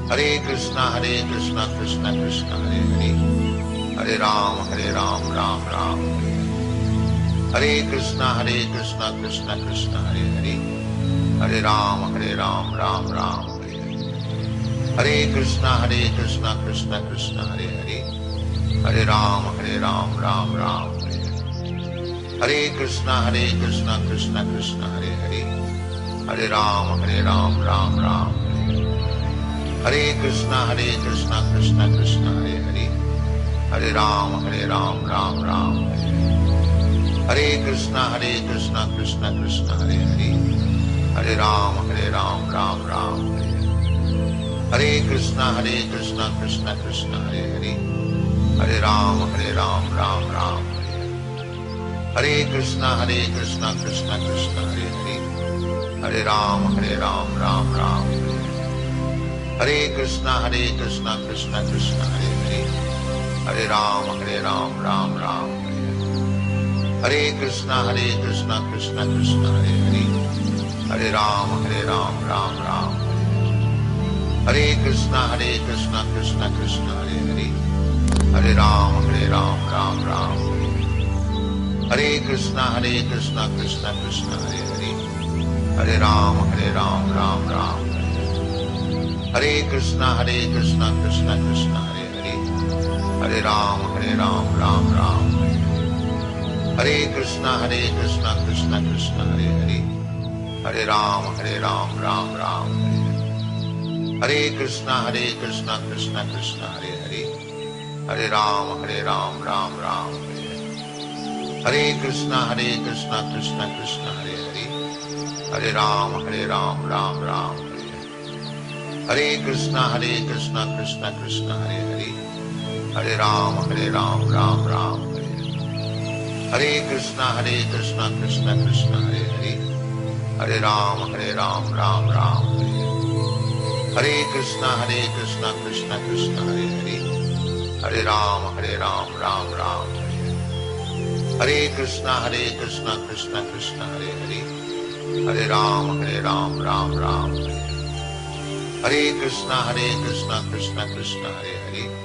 Hare Krishna Krishna Krishna Hare Hare, Hare Ram Ram Ram. Hare Krishna Krishna Krishna Hare Hare, Hare Ram Ram Ram. Hare Krishna Krishna Krishna Hare Hare, Hare Ram Ram Ram. Hare Krishna Krishna Krishna Hare Hare, Hare Ram Ram Ram. Hare Krishna Krishna Krishna Hare Hare, Hare Ram Ram Ram. Hare Krishna Krishna Krishna Hare Hare, Hare Ram Ram Ram. Hare Krishna Krishna Krishna Hare Hare, Hare Ram Ram Ram. Hare Krishna Krishna Krishna Hare Hare, Hare Ram Ram Ram. Hare Krishna Krishna Krishna Hare Hare, Hare Ram Ram Ram. Hare Krishna Krishna Krishna Hare Hare, Hare Ram Ram Ram. Hare Krishna Krishna Krishna Hare Hare, Hare Ram Ram Ram. Hare Krishna Krishna Krishna Hare Hare, Hare Ram Ram Ram. Hare Krishna Krishna Krishna Hare Hare, Hare Ram Ram Ram. Hare Krishna Krishna Krishna Hare Hare, Hare Ram Ram Ram. Hare Krishna Krishna Krishna Hare Hare, Hare Ram Ram Ram. Hare Krishna Krishna Krishna Hare Hare, Hare Ram Ram Ram. Hare Krishna Krishna Krishna Hare Hare, Hare Ram Ram Ram. Hare Krishna Krishna Krishna Hare Hare, Hare Ram Ram Ram. Hare Krishna Krishna Krishna Hare Hare, Hare Ram Ram Ram. Hare Krishna Krishna Krishna Hare Hare, Hare Ram Ram Ram. Hare Krishna Krishna Krishna Hare Hare,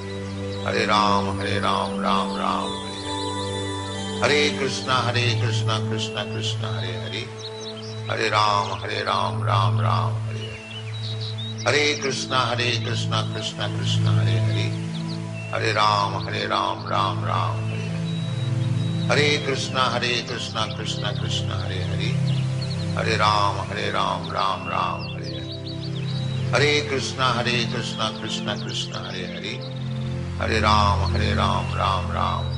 Hare Ram Ram Ram. Hare Krishna Krishna Krishna Hare Hare, Hare Ram Ram Ram. Hare Krishna Krishna Krishna Hare Hare, Hare Ram Ram Ram. Hare Krishna Krishna Krishna Hare Hare, Hare Ram Ram Ram. Hare Krishna Krishna Krishna Hare Hare, Hare Ram Ram Ram.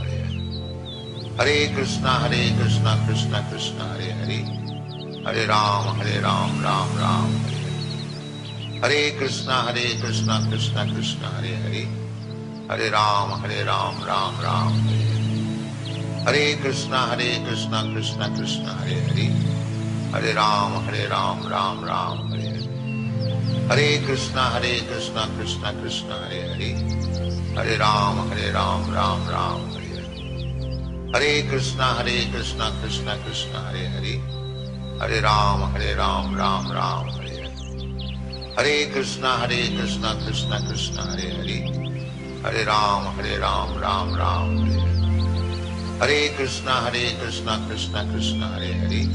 Hare Krishna Krishna Krishna Hare Hare, Hare Ram Ram Ram. Hare Krishna Krishna Krishna Hare Hare, Hare Ram Ram Ram. Hare Krishna Krishna Krishna Hare Hare, Hare Ram Ram Ram. Hare Krishna Krishna Krishna Hare Hare, Hare Ram Ram Ram. Hare Krishna Krishna Krishna Hare Hare, Hare Ram Ram Ram. Hare Krishna Krishna Krishna Hare Hare,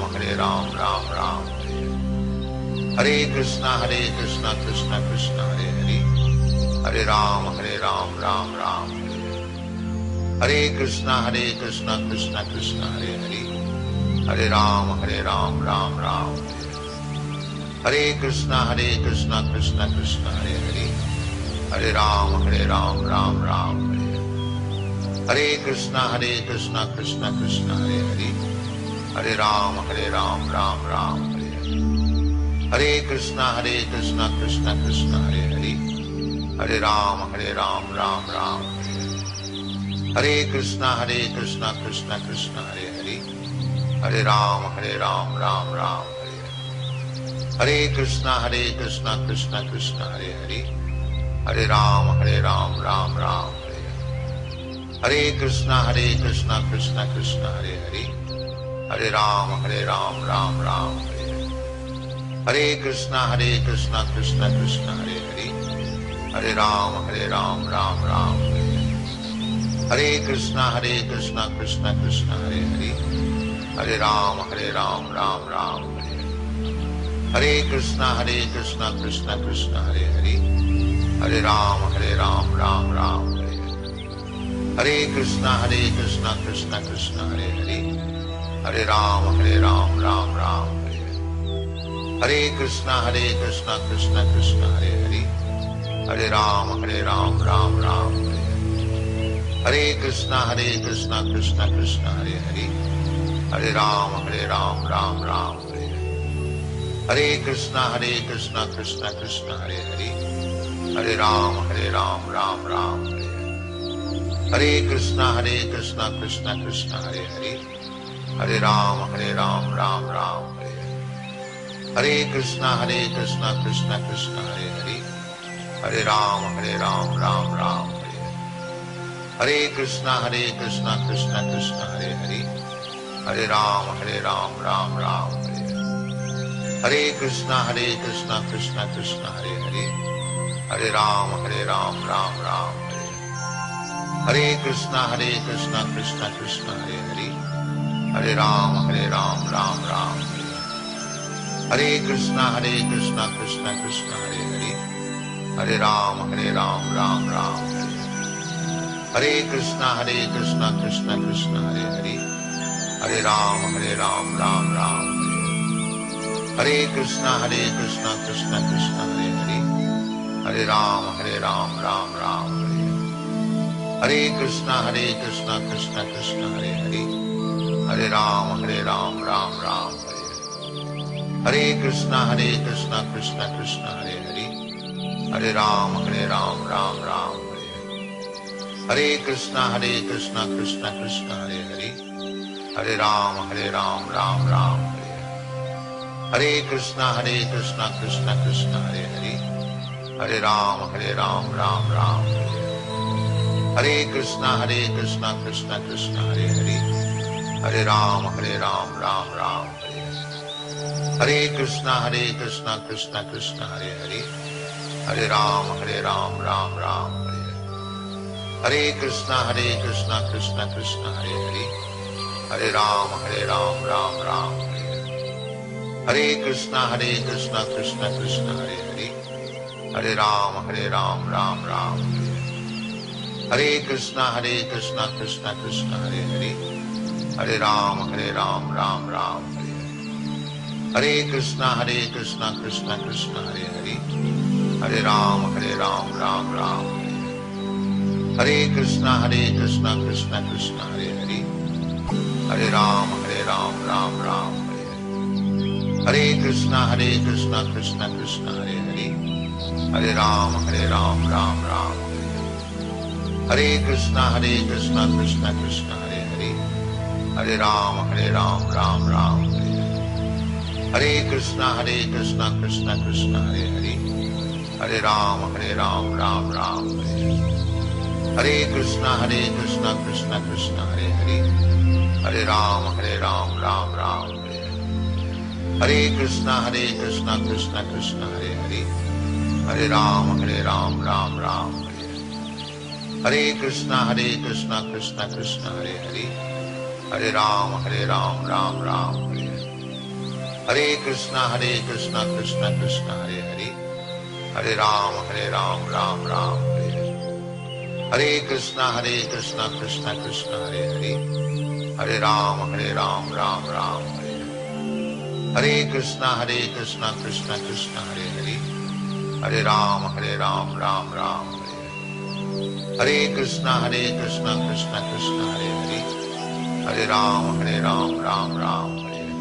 Hare Ram Ram Ram. Hare Krishna Krishna Krishna Hare Hare, Hare Ram Ram Ram. Hare Krishna Krishna Krishna Hare Hare, Hare Ram Ram Ram. Hare Krishna Krishna Krishna Hare Hare, Hare Ram Ram Ram. Hare Krishna Krishna Krishna Hare Hare, Hare Ram Ram Ram. Hare Krishna Krishna Krishna Hare Hare, Hare Ram Ram Ram. Hare Krishna Krishna Krishna Hare Hare, Hare Ram Ram Ram. Hare Krishna Krishna Krishna Hare Hare, Hare Ram Ram Ram. Hare Krishna Krishna Krishna Hare Hare, Hare Ram Ram Ram. Hare Krishna Krishna Krishna Hare Hare, Hare Ram Ram Ram. Hare Krishna Krishna Krishna Hare Hare, Hare Ram Ram Ram Hare Hare. Hare Krishna Krishna Krishna Hare Hare, Hare Ram Ram Ram Hare Hare. Hare Krishna Krishna Krishna Hare Hare, Hare Ram Ram Ram Hare Hare. Hare Krishna Krishna Krishna Hare Hare, Hare Ram Ram Ram Hare Hare. Hare Krishna Krishna Krishna Hare Hare, Hare Ram Ram Ram Hare Hare. Hare Krishna Krishna Krishna Hare Hare, Hare Ram Ram Ram Hare Hare. Hare Krishna Krishna Krishna Hare Hare, Hare Ram Ram Ram Hare Hare. Hare Krishna Krishna Krishna Hare Hare, Hare Ram Ram Ram Hare Hare. Hare Krishna Krishna Krishna Hare Hare, Hare Ram Ram Ram Hare Hare. Hare Krishna Krishna Krishna Hare Hare, Hare Ram Ram Ram Hare Hare. Hare Krishna Krishna Krishna Hare Hare, Hare Ram Ram Ram Hare Hare. Hare Krishna Krishna Krishna Hare Hare, Hare Ram Ram Ram Hare Hare. Hare Krishna Krishna Krishna Hare Hare, Hare Ram Ram Ram Hare Hare. Hare Krishna Krishna Krishna Hare Hare, Hare Ram Ram Ram Hare Hare. Hare Krishna Krishna Krishna Hare Hare, Hare Ram Ram Ram Hare Hare. Hare Krishna Krishna Krishna Hare Hare, Hare Ram Ram Ram Hare Hare. Hare Krishna Krishna Krishna Hare Hare, Hare Ram Ram Ram Hare Hare. Hare Krishna Krishna Krishna Hare Hare, Hare Ram Ram Ram Hare Hare. Hare Krishna Krishna Krishna Hare Hare, Hare Ram Ram Ram Hare Hare. Hare Krishna Krishna Krishna Hare Hare, Hare Ram Ram Ram Hare Hare. Hare Krishna Krishna Krishna Hare Hare, Hare Ram Ram Ram Hare Hare. Hare Krishna Krishna Krishna Hare Hare, Hare Ram Ram Ram Hare Hare. Hare Krishna Krishna Krishna Hare Hare, Hare Ram Ram Ram Hare Hare. Hare Krishna Krishna Krishna Hare Hare, Hare Ram Ram Ram Hare Hare. Hare Krishna Krishna Krishna Hare Hare, Hare Ram Ram Ram Hare Hare. Hare Krishna Krishna Krishna Hare Hare, Hare Ram Ram Ram Hare Hare. Hare Krishna Krishna Krishna Hare Hare, Hare Ram Ram Ram Hare Hare. Hare Krishna Krishna Krishna Hare Hare, Hare Ram Ram Ram Hare Hare. Hare Krishna Krishna Krishna Hare Hare, Hare Ram Ram Ram Hare Hare. Hare Krishna Krishna Krishna Hare Hare, Hare Ram Ram Ram Hare Hare. Hare Krishna Krishna Krishna Hare Hare, Hare Ram Ram Ram Hare Hare. Hare Krishna Krishna Krishna Hare Hare, Hare Ram Ram Ram Hare Hare. Hare Krishna Krishna Krishna Hare Hare, Hare Ram Ram Ram Hare Hare. Hare Krishna Krishna Krishna Hare Hare, Hare Ram Ram Ram Hare Hare. Hare Krishna Krishna Krishna Hare Hare, Hare Ram Ram Ram Hare Hare. Hare Krishna Krishna Krishna Hare Hare, Hare Ram Ram Ram Hare Hare.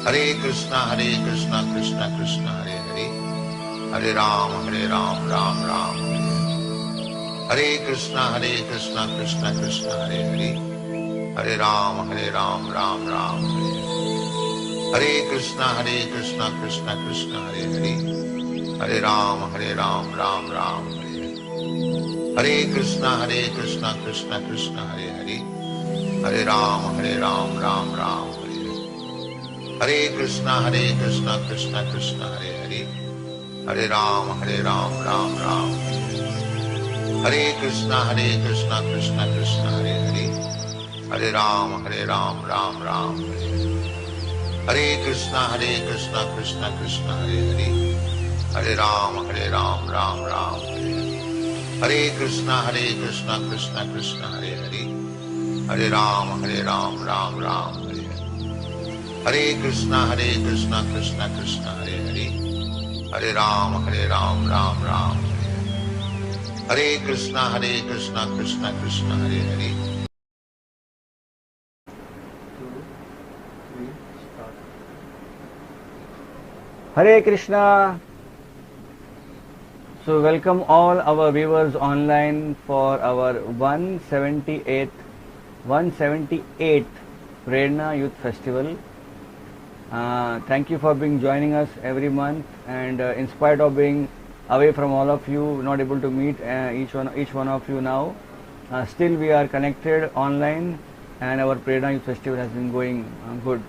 Hare Krishna Krishna Krishna Hare Hare, Hare Ram Ram Ram Hare Hare. Hare Krishna Krishna Krishna Hare Hare, Hare Ram Ram Ram Hare Hare. Hare Krishna Krishna Krishna Hare Hare, Hare Ram Ram Ram Hare Hare. Hare Krishna Krishna Krishna Hare Hare, Hare Ram Ram Ram Hare Hare. Hare Krishna, Krishna Krishna, Hare Hare, Hare Ram, Ram Ram, Hare Krishna, Krishna Krishna, Hare Hare, Hare Ram, Ram Ram, Hare Krishna, Krishna Krishna, Hare Hare, Hare Ram, Ram Ram, Hare Krishna, Krishna Krishna, Hare Hare, Hare Ram, Ram Ram, Hare Krishna, Krishna Krishna, Hare Hare, Hare Ram, Ram Ram, Hare Krishna, Krishna Krishna, Hare Hare. Hare Krishna. So welcome all our viewers online for our 178th Prerana Youth Festival. Thank you for joining us every month, and in spite of being away from all of you, not able to meet each one of you now, still we are connected online, and our Prerana Youth Festival has been going good.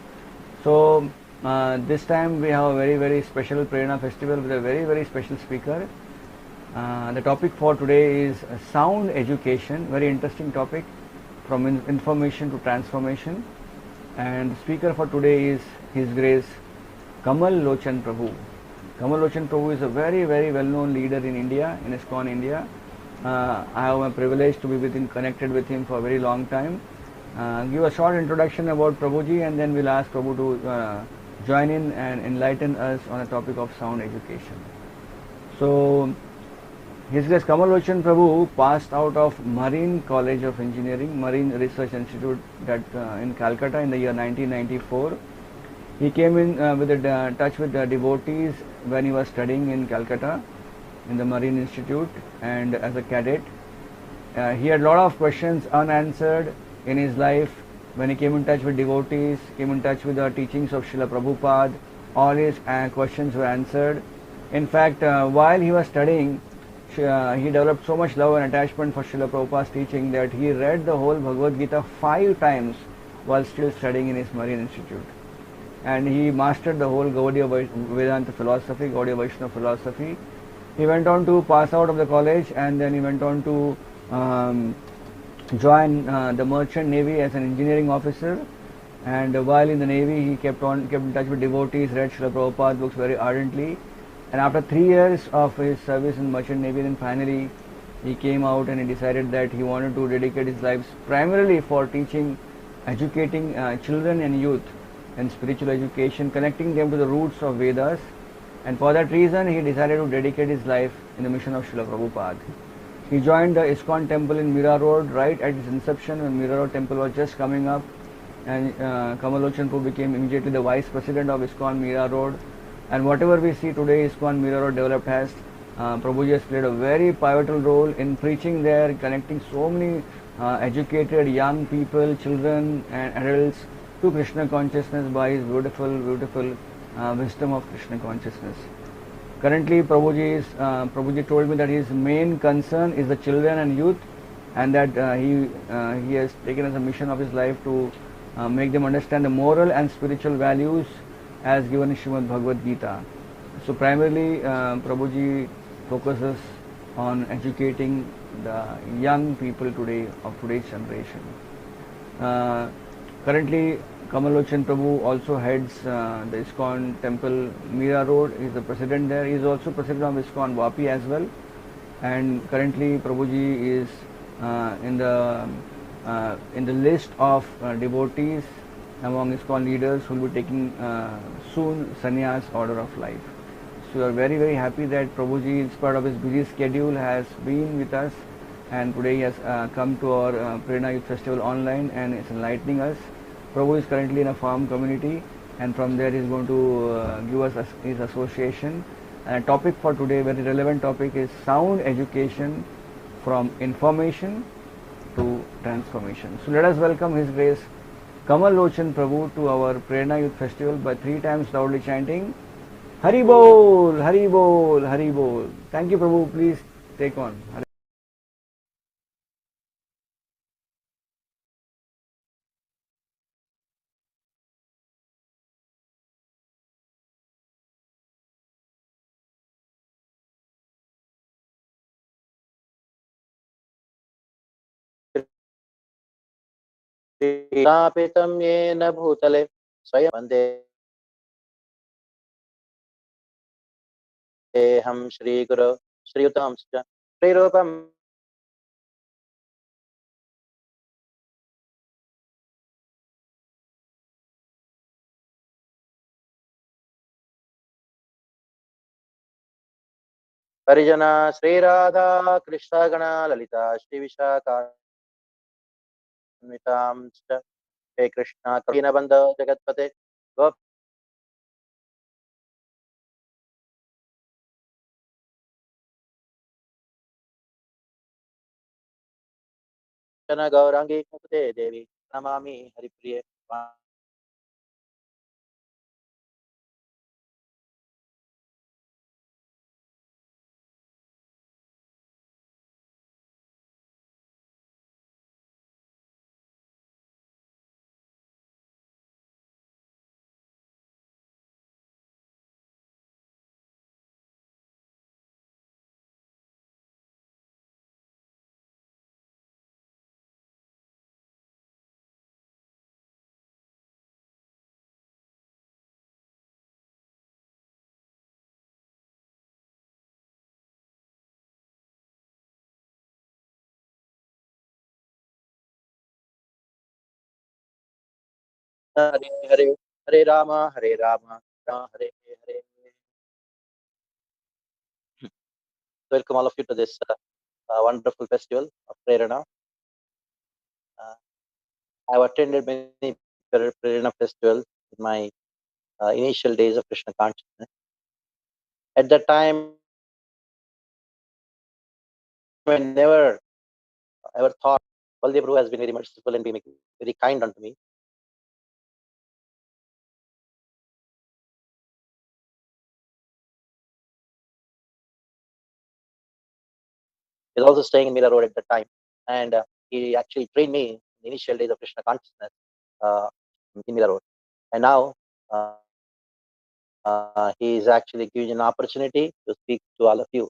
So this time we have a very special Prerana Festival with a very special speaker. The topic for today is sound education, very interesting topic, from information to transformation. And the speaker for today is His Grace Kamal Lochan Prabhu. Kamal Lochan Prabhu is a very well known leader in India, in ISKCON India. I have a privilege to be connected with him for a very long time. Give a short introduction about Prabhuji, and then we'll ask Prabhu to join in and enlighten us on the topic of sound education. So, His Grace Kamal Lochan Prabhu passed out of Marine College of Engineering, Marine Research Institute in Calcutta in the year 1994. He came in touch with the devotees when he was studying in Calcutta in the Marine Institute, and as a cadet. He had a lot of questions unanswered in his life. When he came in touch with devotees, came in touch with the teachings of Srila Prabhupada, all his questions were answered. In fact, while he was studying, he developed so much love and attachment for Srila Prabhupada's teaching that he read the whole Bhagavad Gita 5 times while still studying in his Marine Institute. And he mastered the whole Gaudiya Vedanta philosophy, Gaudiya Vaishnava philosophy. He went on to pass out of the college, and then he went on to join the Merchant Navy as an engineering officer. And while in the Navy, he kept in touch with devotees, read Srila Prabhupada's books very ardently. And after 3 years of his service in Merchant Navy, then finally he came out and he decided that he wanted to dedicate his life primarily for teaching, educating children and youth in spiritual education, connecting them to the roots of Vedas. And for that reason, he decided to dedicate his life in the mission of Srila Prabhupada. He joined the ISKCON temple in Mira Road right at its inception when Mira Road temple was just coming up, and Kamal Lochan Prabhu became immediately the vice president of ISKCON Mira Road. And whatever we see today ISKCON Mira Road developed has, Prabhuji has played a very pivotal role in preaching there, connecting so many educated young people, children and adults to Krishna consciousness by his beautiful wisdom of Krishna consciousness. Currently, Prabhuji told me that his main concern is the children and youth, and that he has taken as a mission of his life to make them understand the moral and spiritual values as given in Srimad Bhagavad Gita. So primarily, Prabhuji focuses on educating the young people today of today's generation. Currently, Kamal Lochan Prabhu also heads the ISKCON temple Mira Road. He is the president there. He is also president of ISKCON Vapi as well. And currently, Prabhuji is in the list of devotees among ISKCON leaders who will be taking soon sannyas order of life. So we are very happy that Prabhuji, in spite of his busy schedule, has been with us, and today he has come to our Prerana Youth Festival online and is enlightening us. Prabhu is currently in a farm community, and from there he is going to give us his association. And topic for today, very relevant topic, is sound education from information to transformation. So let us welcome His Grace Kamal Lochan Prabhu to our Prerana Youth Festival by 3 times loudly chanting Hari Bol, Hari Bol, Hari Bol. Thank you, Prabhu. Please take on. श्रीरापितं येन भूतले स्वयं वन्देऽहं श्रीगुरो श्रीयुतां च श्रीरूपं परिजना श्रीराधा कृष्णगणा ललिता श्रीविशाखान्वितां च हे कृष्ण कविनबन्ध जगत्पते गोपीजन गौरांगी सुते देवी Namami हरिप्रिये Hare Hare Hare Ram Ram Hare Hare. Welcome all of you to this wonderful festival of Prerana. I've attended many Prerana festivals in my initial days of Krishna consciousness. At that time, I never ever thought Baldev Prabhu has been very merciful and been very kind unto me. He was also staying in Mira Road at that time, and he actually trained me in the initial days of Krishna consciousness uh, in Mira Road. And now he is actually giving an opportunity to speak to all of you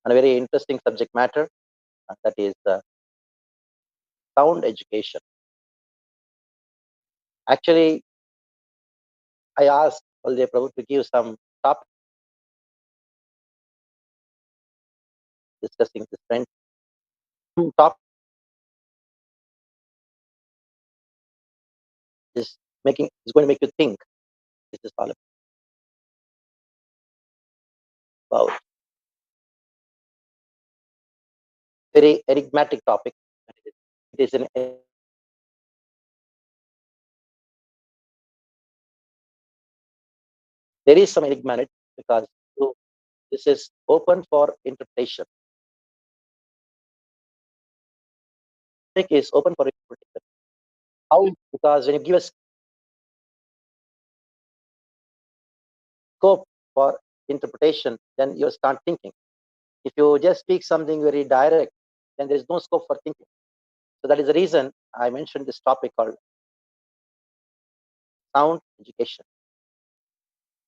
on a very interesting subject matter, that is sound education. Actually, I asked Baldev Prabhu to give some topic discussing this trend. Top is going to make you think. This is all about very enigmatic topic. It is an there is some enigma in it because this is open for interpretation. It is open for interpretation. How? Because when you give a scope for interpretation, then you start thinking. If you just speak something very direct, then there is no scope for thinking. So that is the reason I mentioned this topic called sound education.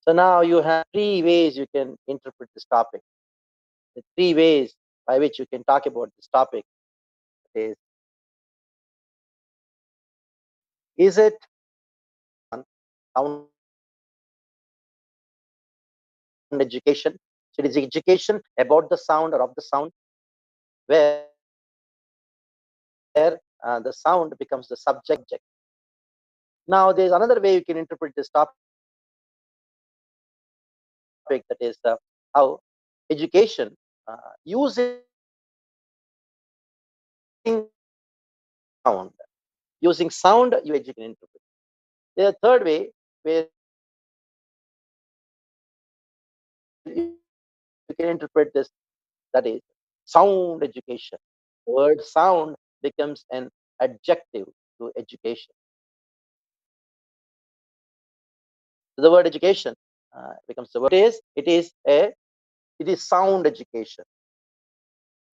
So now you have three ways you can interpret this topic. The three ways by which you can talk about this topic is it sound education? So it is education about the sound or of the sound, where the sound becomes the subject. Now there is another way you can interpret this topic, that is how education using sound. Using sound, you educate and interpret. There is a third way where you can interpret this, that is sound education. The word sound becomes an adjective to education. So the word education becomes the word it is sound education.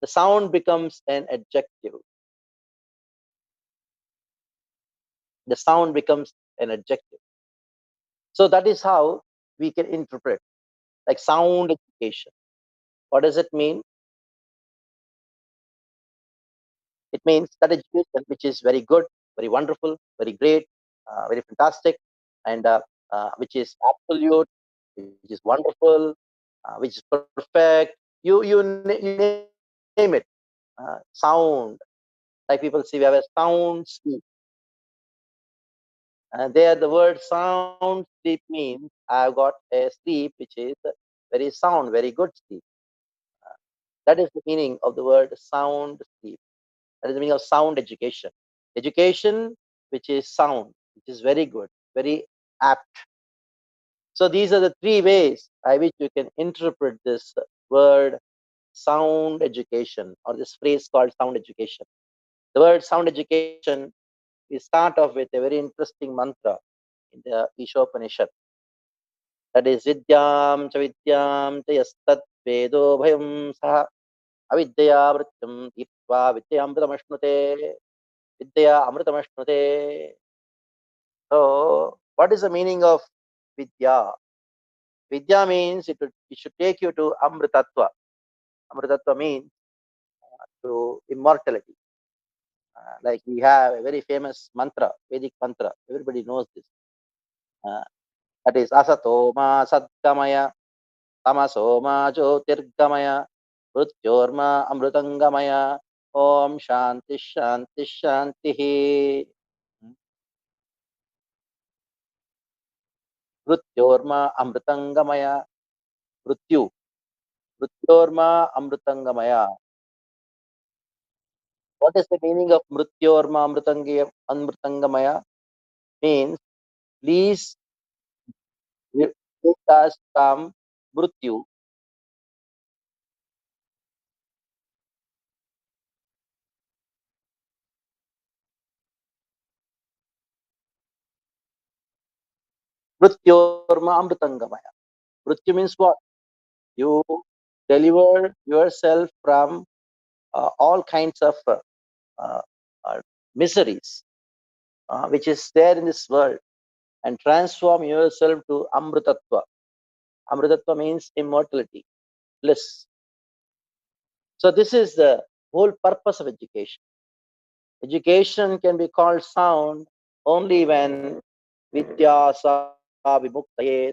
The sound becomes an adjective. The sound becomes an adjective. So that is how we can interpret, like sound education. What does it mean? It means that education which is very good, very wonderful, very great, very fantastic, and which is absolute, which is wonderful, which is perfect. You name it. Sound, like people see, we have a sound sleep. There, the word sound sleep means I've got a sleep which is very sound, very good sleep. That is the meaning of the word sound sleep. That is the meaning of sound education. Education which is sound, which is very good, very apt. So these are the three ways by which you can interpret this word sound education, or this phrase called sound education. The word sound education, we start off with a very interesting mantra in the Ishopanishad. That is Vidyam Yastat Vedo Bhayam Saha Avidya Vrityam Ditva Vidya Amritamashnute Vidya Amritamashnute. So, what is the meaning of Vidya? Vidya means it should take you to Amritatva. Amritatva means to immortality. Like we have a very famous mantra, Vedic mantra. Everybody knows this. Uh, that is Asatoma Sadgamaya, Tamasoma Jyotirgamaya, Mrityorma Amrutangamaya, Om Shanti Shanti Shanti. Mrityorma Amrutangamaya, Mrityu. Mrityorma Amrutangamaya. What is the meaning of Mrityorma Amrutangamaya? Means, please take us from Mrityu. Mrityorma Amrutangamaya. Mrityu means what? You deliver yourself from all kinds of uh, uh, miseries which is there in this world, and transform yourself to Amrutatva. Amrutatva means immortality, bliss. So this is the whole purpose of education. Education can be called sound only when vidya sa vimuktaye.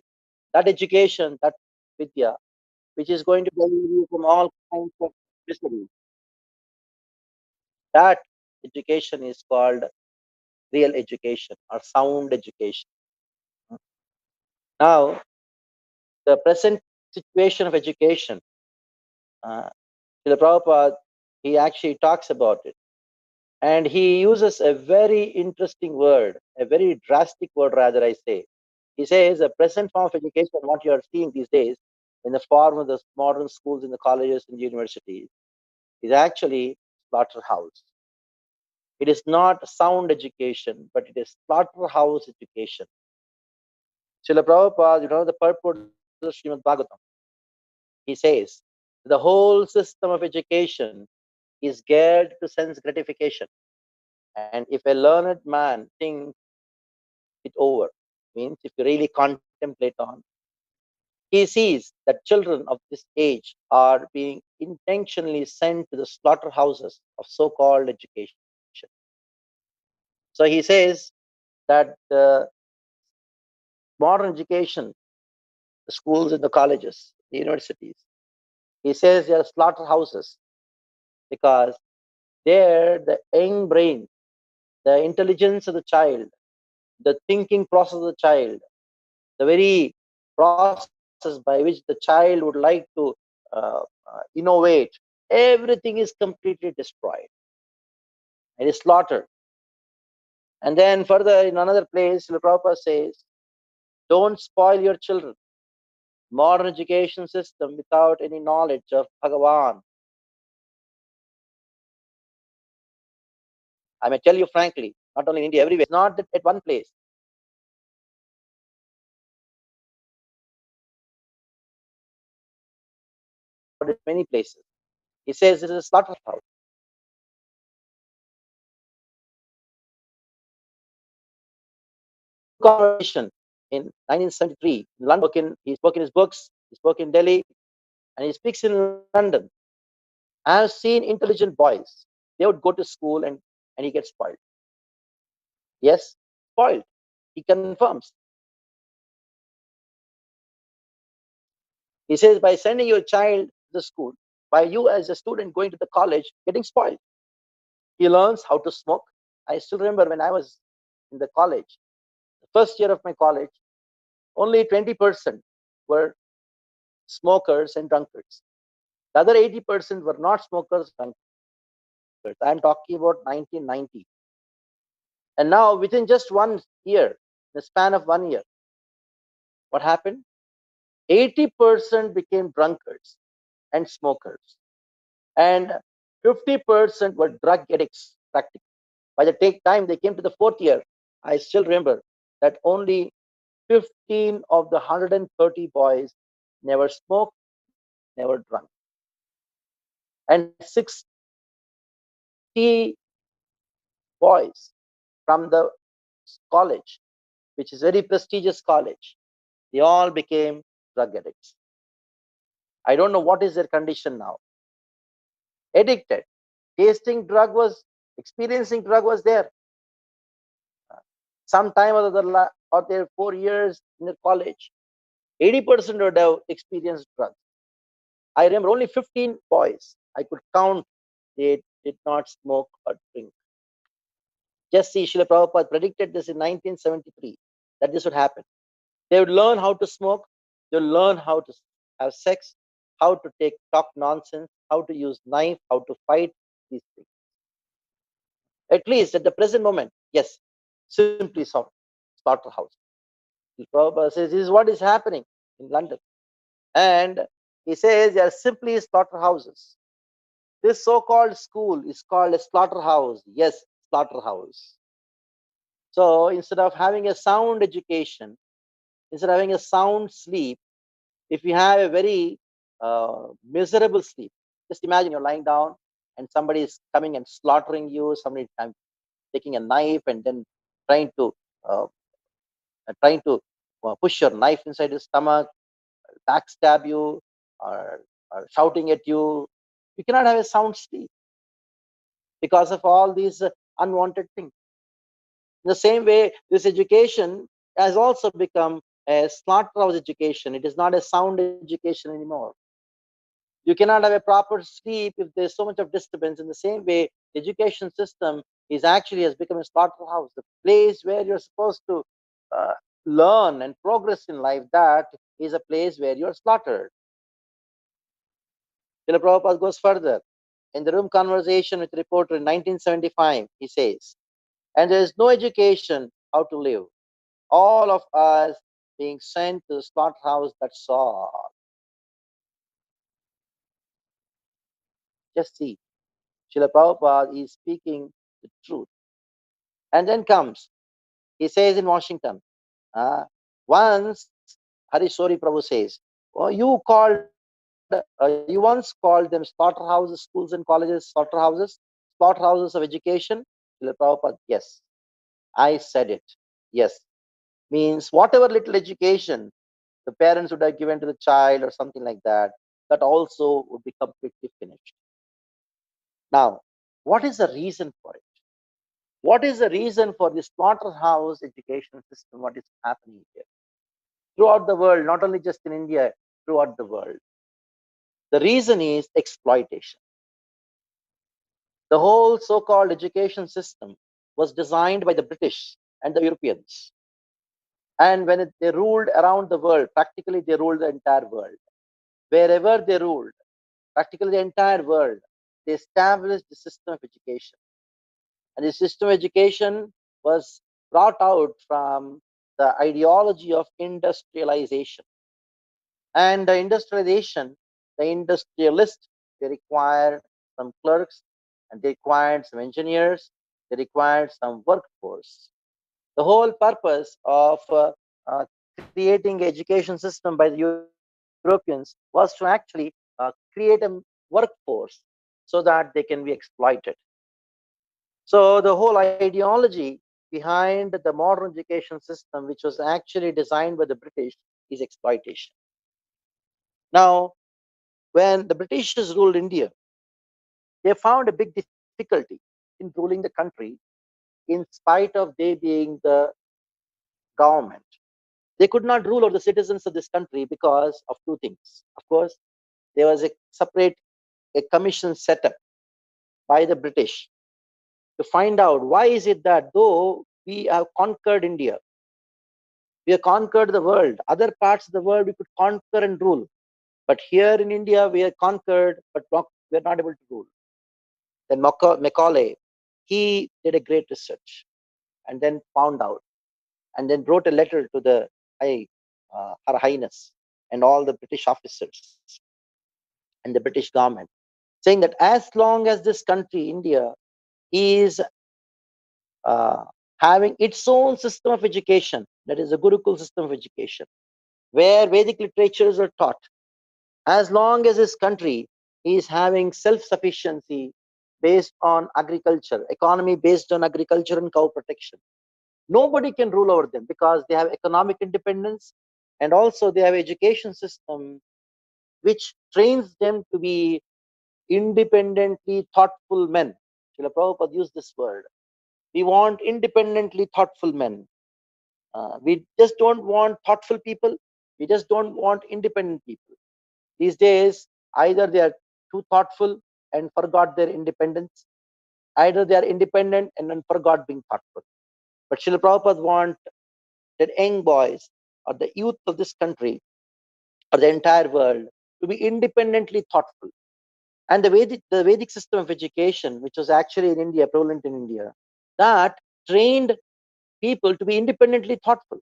That education, that vidya, which is going to deliver you from all kinds of misery, that education is called real education or sound education. Now, the present situation of education, uh, Srila Prabhupada, he actually talks about it. And he uses a very interesting word, a very drastic word, rather, I say. He says the present form of education, what you are seeing these days, in the form of the modern schools, in the colleges and universities, is actually slaughterhouse. It is not sound education, but it is slaughterhouse education. Srila Prabhupada, the purport of Srimad Bhagavatam, he says, the whole system of education is geared to sense gratification. And if a learned man thinks it over, means if you really contemplate on, he sees that children of this age are being intentionally sent to the slaughterhouses of so-called education. So he says that the modern education, the schools and the colleges, the universities, he says they are slaughterhouses because there the young brain, the intelligence of the child, the thinking process of the child, the very process by which the child would like to innovate, everything is completely destroyed. It is slaughtered. And then further in another place, Srila Prabhupada says, don't spoil your children. Modern education system without any knowledge of Bhagavan. I may tell you frankly, not only in India, everywhere. It's not at one place. But in many places. He says it is a slaughterhouse. Conversation in 1973 in London. He spoke in his books, he spoke in Delhi, and he speaks in London. I have seen intelligent boys. They would go to school and he gets spoiled. Yes, spoiled. He confirms. He says, by sending your child to the school, by you as a student going to the college, getting spoiled. He learns how to smoke. I still remember when I was in the college, the first year of my college, only 20% were smokers and drunkards. The other 80% were not smokers, drunkards. I'm talking about 1990. And now, within just 1 year, the span of 1 year, what happened? 80% became drunkards and smokers, and 50% were drug addicts practically. By the time they came to the fourth year, I still remember that only 15 of the 130 boys never smoked, never drunk, and 60 boys from the college, which is very prestigious college, they all became drug addicts. I don't know what is their condition now. Addicted. Tasting drug was, experiencing drug was there. Some time or their 4 years in the college, 80% would have experienced drugs. I remember only 15 boys I could count, they did not smoke or drink. Just see, Srila Prabhupada predicted this in 1973, that this would happen. They would learn how to smoke, they would learn how to have sex, how to talk nonsense, how to use knife, how to fight, these things. At least at the present moment, yes, simply slaughterhouse. Prabhupada says this is what is happening in London. And he says they are simply slaughterhouses. This so-called school is called a slaughterhouse. Yes, slaughterhouse. So instead of having a sound education, instead of having a sound sleep, if you have a very miserable sleep, just imagine you're lying down and somebody is coming and slaughtering you, somebody taking a knife and then trying to uh, push your knife inside your stomach, backstab you, or shouting at you. You cannot have a sound sleep because of all these unwanted things. In the same way, this education has also become a slaughterhouse education. It is not a sound education anymore. You cannot have a proper sleep if there's so much of disturbance. In the same way, the education system has become a slaughterhouse, the place where you're supposed to uh, learn and progress in life. That is a place where you're slaughtered. Srila Prabhupada goes further. In the room conversation with the reporter in 1975, he says, and there is no education how to live. All of us being sent to the slaughterhouse, that's all. Just see, Srila Prabhupada is speaking the truth. And then comes, he says in Washington, once, Harishori Prabhu says, oh, you once called them slaughterhouses, schools and colleges, slaughterhouses of education. Srila Prabhupada, yes, I said it. Yes. Means whatever little education the parents would have given to the child or something like that, that also would be completely finished. Now, what is the reason for it? What is the reason for this slaughterhouse education system? What is happening here? Throughout the world, not only just in India, throughout the world. The reason is exploitation. The whole so-called education system was designed by the British and the Europeans. And when they ruled around the world, practically they ruled the entire world. Wherever they ruled, practically the entire world, they established the system of education. And the system of education was brought out from the ideology of industrialization. And the industrialization, the industrialists, they required some clerks, and they required some engineers, they required some workforce. The whole purpose of creating education system by the Europeans was to actually create a workforce so that they can be exploited. So the whole ideology behind the modern education system, which was actually designed by the British, is exploitation. Now, when the Britishers ruled India, they found a big difficulty in ruling the country in spite of they being the government. They could not rule over the citizens of this country because of two things. Of course, there was a separate commission set up by the British to find out why is it that though we have conquered India, we have conquered the world, other parts of the world we could conquer and rule. But here in India, we are conquered, but we are not able to rule. Then Macaulay, he did a great research and then found out and then wrote a letter to the Her Highness and all the British officers and the British government, saying that as long as this country, India, is uh, having its own system of education, that is a Gurukul system of education, where Vedic literatures are taught, as long as this country is having self-sufficiency based on agriculture, economy based on agriculture and cow protection, nobody can rule over them because they have economic independence and also they have education system which trains them to be independently thoughtful men. Srila Prabhupada used this word. We want independently thoughtful men. We just don't want thoughtful people. We just don't want independent people. These days, either they are too thoughtful and forgot their independence, either they are independent and then forgot being thoughtful. But Srila Prabhupada wants that young boys or the youth of this country or the entire world to be independently thoughtful. And the Vedic system of education, which was actually in India, prevalent in India, that trained people to be independently thoughtful,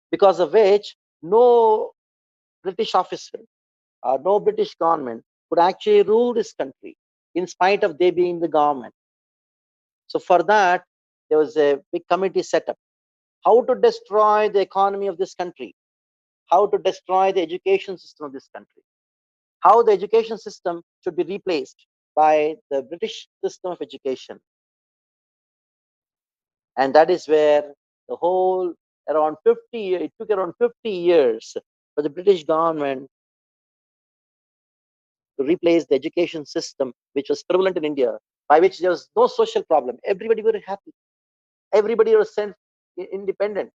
because of which no British officer or no British government could actually rule this country in spite of they being the government. So for that, there was a big committee set up. How to destroy the economy of this country, how to destroy the education system of this country, how the education system should be replaced by the British system of education. And that is where the whole around 50, it took around 50 years for the British government to replace the education system which was prevalent in India, by which there was no social problem. Everybody were happy. Everybody was independent.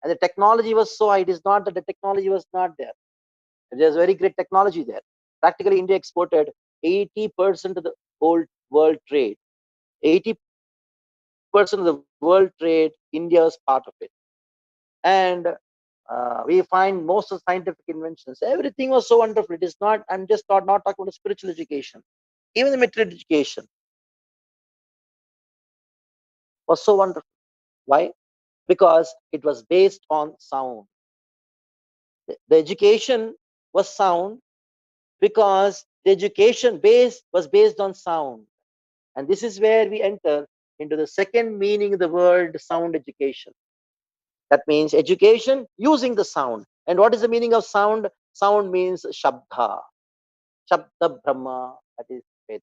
And the technology was so high. It is not that the technology was not there. There's very great technology there. Practically, India exported 80% of the whole world trade. 80% of the world trade, India was part of it. And we find most of the scientific inventions. Everything was so wonderful. It is not, I'm just not talking about spiritual education. Even the material education was so wonderful. Why? Because it was based on sound. The education was sound because the education base was based on sound. And this is where we enter into the second meaning of the word sound education. That means education using the sound. And what is the meaning of sound? Sound means Shabda. Shabda Brahma, that is Veda.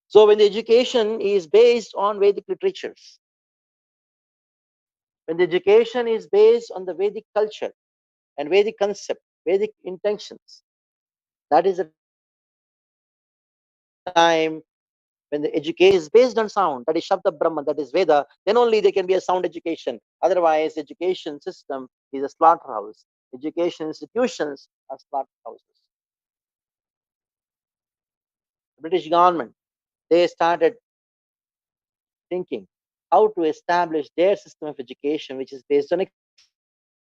So when the education is based on Vedic literatures, when the education is based on the Vedic culture and Vedic concept, Vedic intentions, that is the time when the education is based on sound, that is Shabda Brahma, that is Veda, then only there can be a sound education. Otherwise, education system is a slaughterhouse. Education institutions are slaughterhouses. The British government, they started thinking how to establish their system of education, which is based on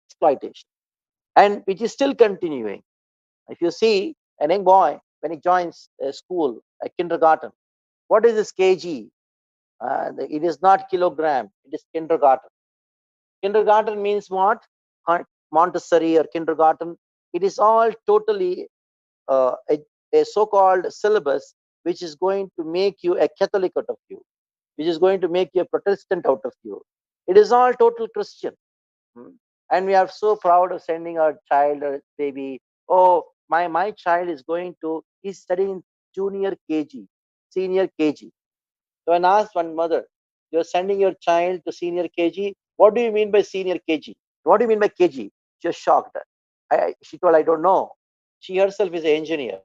exploitation, and which is still continuing. If you see a young boy, when he joins a school, a kindergarten, what is this kg? It is not kilogram, it is kindergarten. Kindergarten means what? Montessori or kindergarten. It is all totally a so-called syllabus which is going to make you a Catholic out of you, which is going to make you a Protestant out of you. It is all total Christian. Hmm. And we are so proud of sending our child or baby. Oh, my child is going to, he's studying junior KG, senior KG. So I asked one mother, you're sending your child to senior KG. What do you mean by senior KG? What do you mean by KG? She was shocked. She told, I don't know. She herself is an engineer.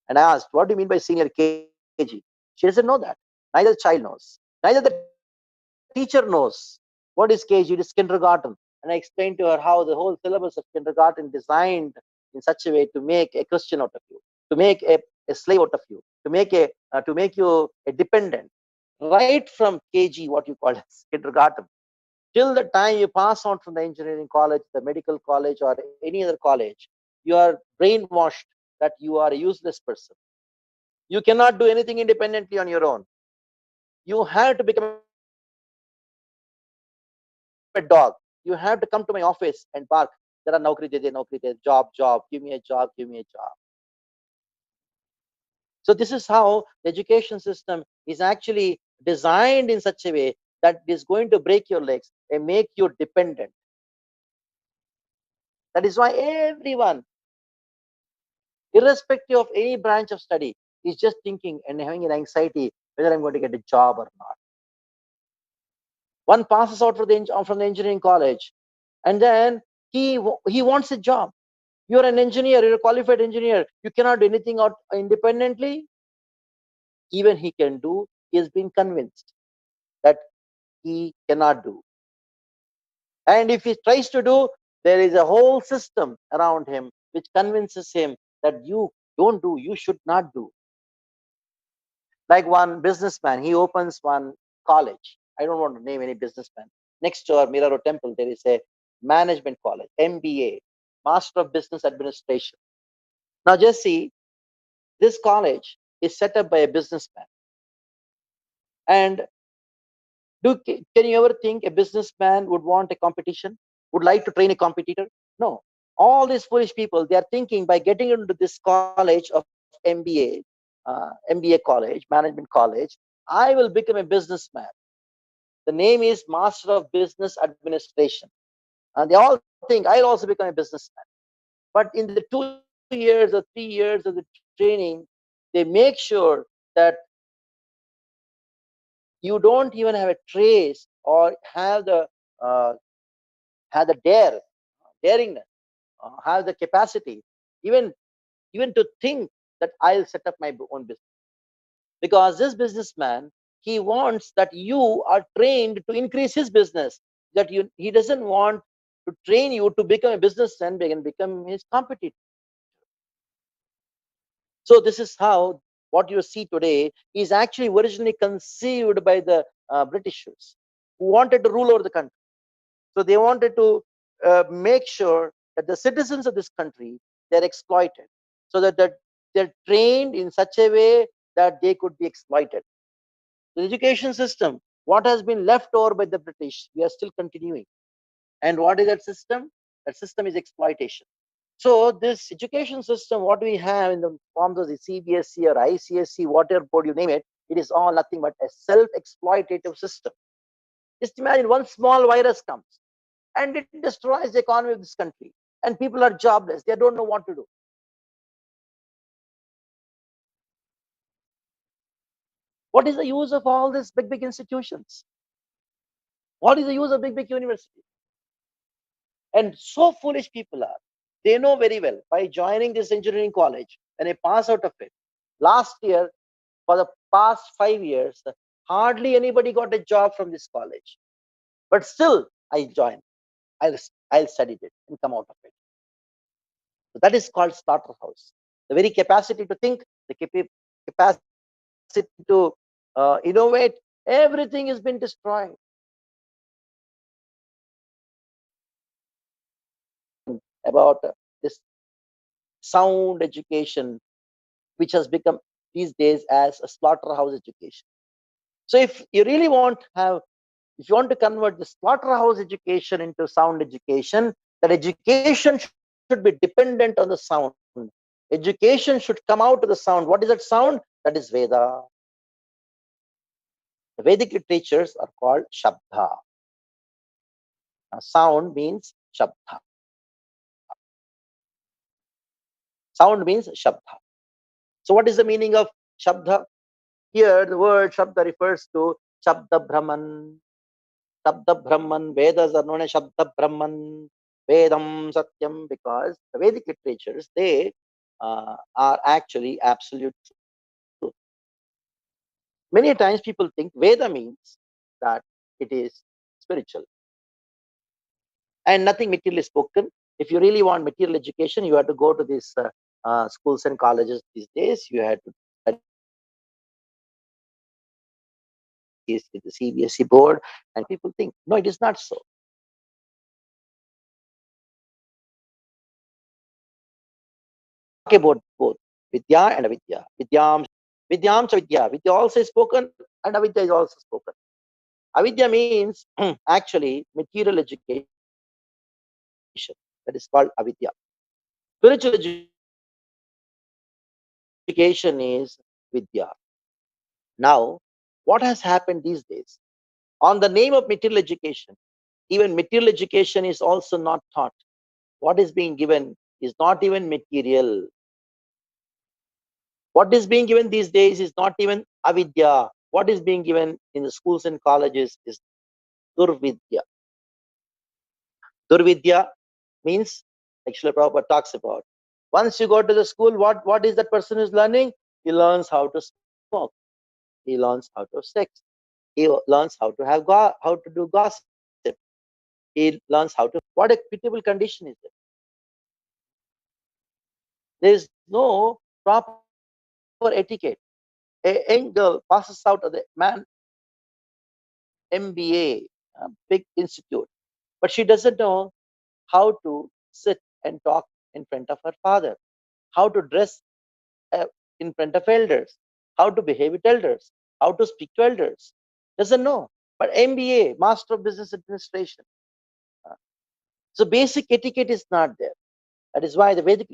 And I asked, what do you mean by senior KG? She doesn't know that. Neither the child knows. Neither the teacher knows. teacher knows what is KG, it is kindergarten. And I explained to her how the whole syllabus of kindergarten designed in such a way to make a Christian out of you, to make a slave out of you, to make you a dependent, right from KG, what you call as kindergarten, till the time you pass on from the engineering college, the medical college, or any other college. You are brainwashed that you are a useless person. You cannot do anything independently on your own. You have to become a dog. You have to come to my office and bark. There are naukri de, naukri de, job, give me a job, give me a job. So this is how the education system is actually designed in such a way that it is going to break your legs and make you dependent. That is why everyone, irrespective of any branch of study, is just thinking and having an anxiety whether I'm going to get a job or not. One passes out from the engineering college, and then he wants a job. You're an engineer, you're a qualified engineer. You cannot do anything out independently. Even he can do. He has been convinced that he cannot do. And if he tries to do, there is a whole system around him which convinces him that you don't do, you should not do. Like one businessman, he opens one college. I don't want to name any businessman. Next to our Milaro temple, there is a management college, MBA, Master of Business Administration. Now just see, this college is set up by a businessman. And can you ever think a businessman would want a competition, would like to train a competitor? No. All these foolish people, they are thinking by getting into this college of MBA college, management college, I will become a businessman. The name is Master of Business Administration. And they all think, I'll also become a businessman. But in the 2 years or 3 years of the training, they make sure that you don't even have a trace or uh, have the daringness, have the capacity, even to think that I'll set up my own business. Because this businessman, he wants that you are trained to increase his business. That he doesn't want to train you to become a businessman and become his competitor. So this is how what you see today is actually originally conceived by the Britishers, who wanted to rule over the country. So they wanted to make sure that the citizens of this country, they're exploited, so that they're trained in such a way that they could be exploited. The education system, what has been left over by the British, we are still continuing. And what is that system? That system is exploitation. So this education system, what we have in the forms of the CBSE or ICSE, whatever board you name it, it is all nothing but a self-exploitative system. Just imagine one small virus comes and it destroys the economy of this country, and people are jobless. They don't know what to do. What is the use of all these big institutions? What is the use of big universities? And so foolish people are. They know very well by joining this engineering college, and they pass out of it. Last year, for the past 5 years, hardly anybody got a job from this college. But still, I joined. I'll study it and come out of it. So that is called slaughterhouse. The very capacity to think, the capacity to innovate, everything has been destroyed. About this sound education, which has become these days as a slaughterhouse education. So if you really if you want to convert the slaughterhouse education into sound education, that education should be dependent on the sound. Education should come out of the sound. What is that sound? That is Veda. The Vedic literatures are called Shabda. Now, sound means Shabda. Sound means Shabda. So what is the meaning of Shabda? Here the word Shabda refers to Shabda Brahman. Shabda Brahman, Vedas are known as Shabda Brahman, Vedam Satyam, because the Vedic literatures, they are actually absolute truth. Many times people think Veda means that it is spiritual. And nothing material is spoken. If you really want material education, you have to go to these schools and colleges these days. You have to study the CBSE board, and people think, no, it is not so. About both Vidya and Avidya. Vidyam cha Vidya. Vidya also is spoken and Avidya is also spoken. Avidya means actually material education. That is called Avidya. Spiritual education is Vidya. Now, what has happened these days? On the name of material education, even material education is also not taught. What is being given is not even material. What is being given these days is not even avidya. What is being given in the schools and colleges is durvidya. Durvidya means, actually Prabhupada talks about, once you go to the school, what is that person is learning? He learns how to smoke. He learns how to have sex. He learns how to have how to do gossip. He learns how to. What a pitiable condition is it? There is no proper etiquette. A young girl passes out of the man MBA, big institute, but she doesn't know how to sit and talk in front of her father, how to dress in front of elders, how to behave with elders, how to speak to elders. Doesn't know. But MBA, Master of Business Administration. uh, So basic etiquette is not there. That is why the Vedic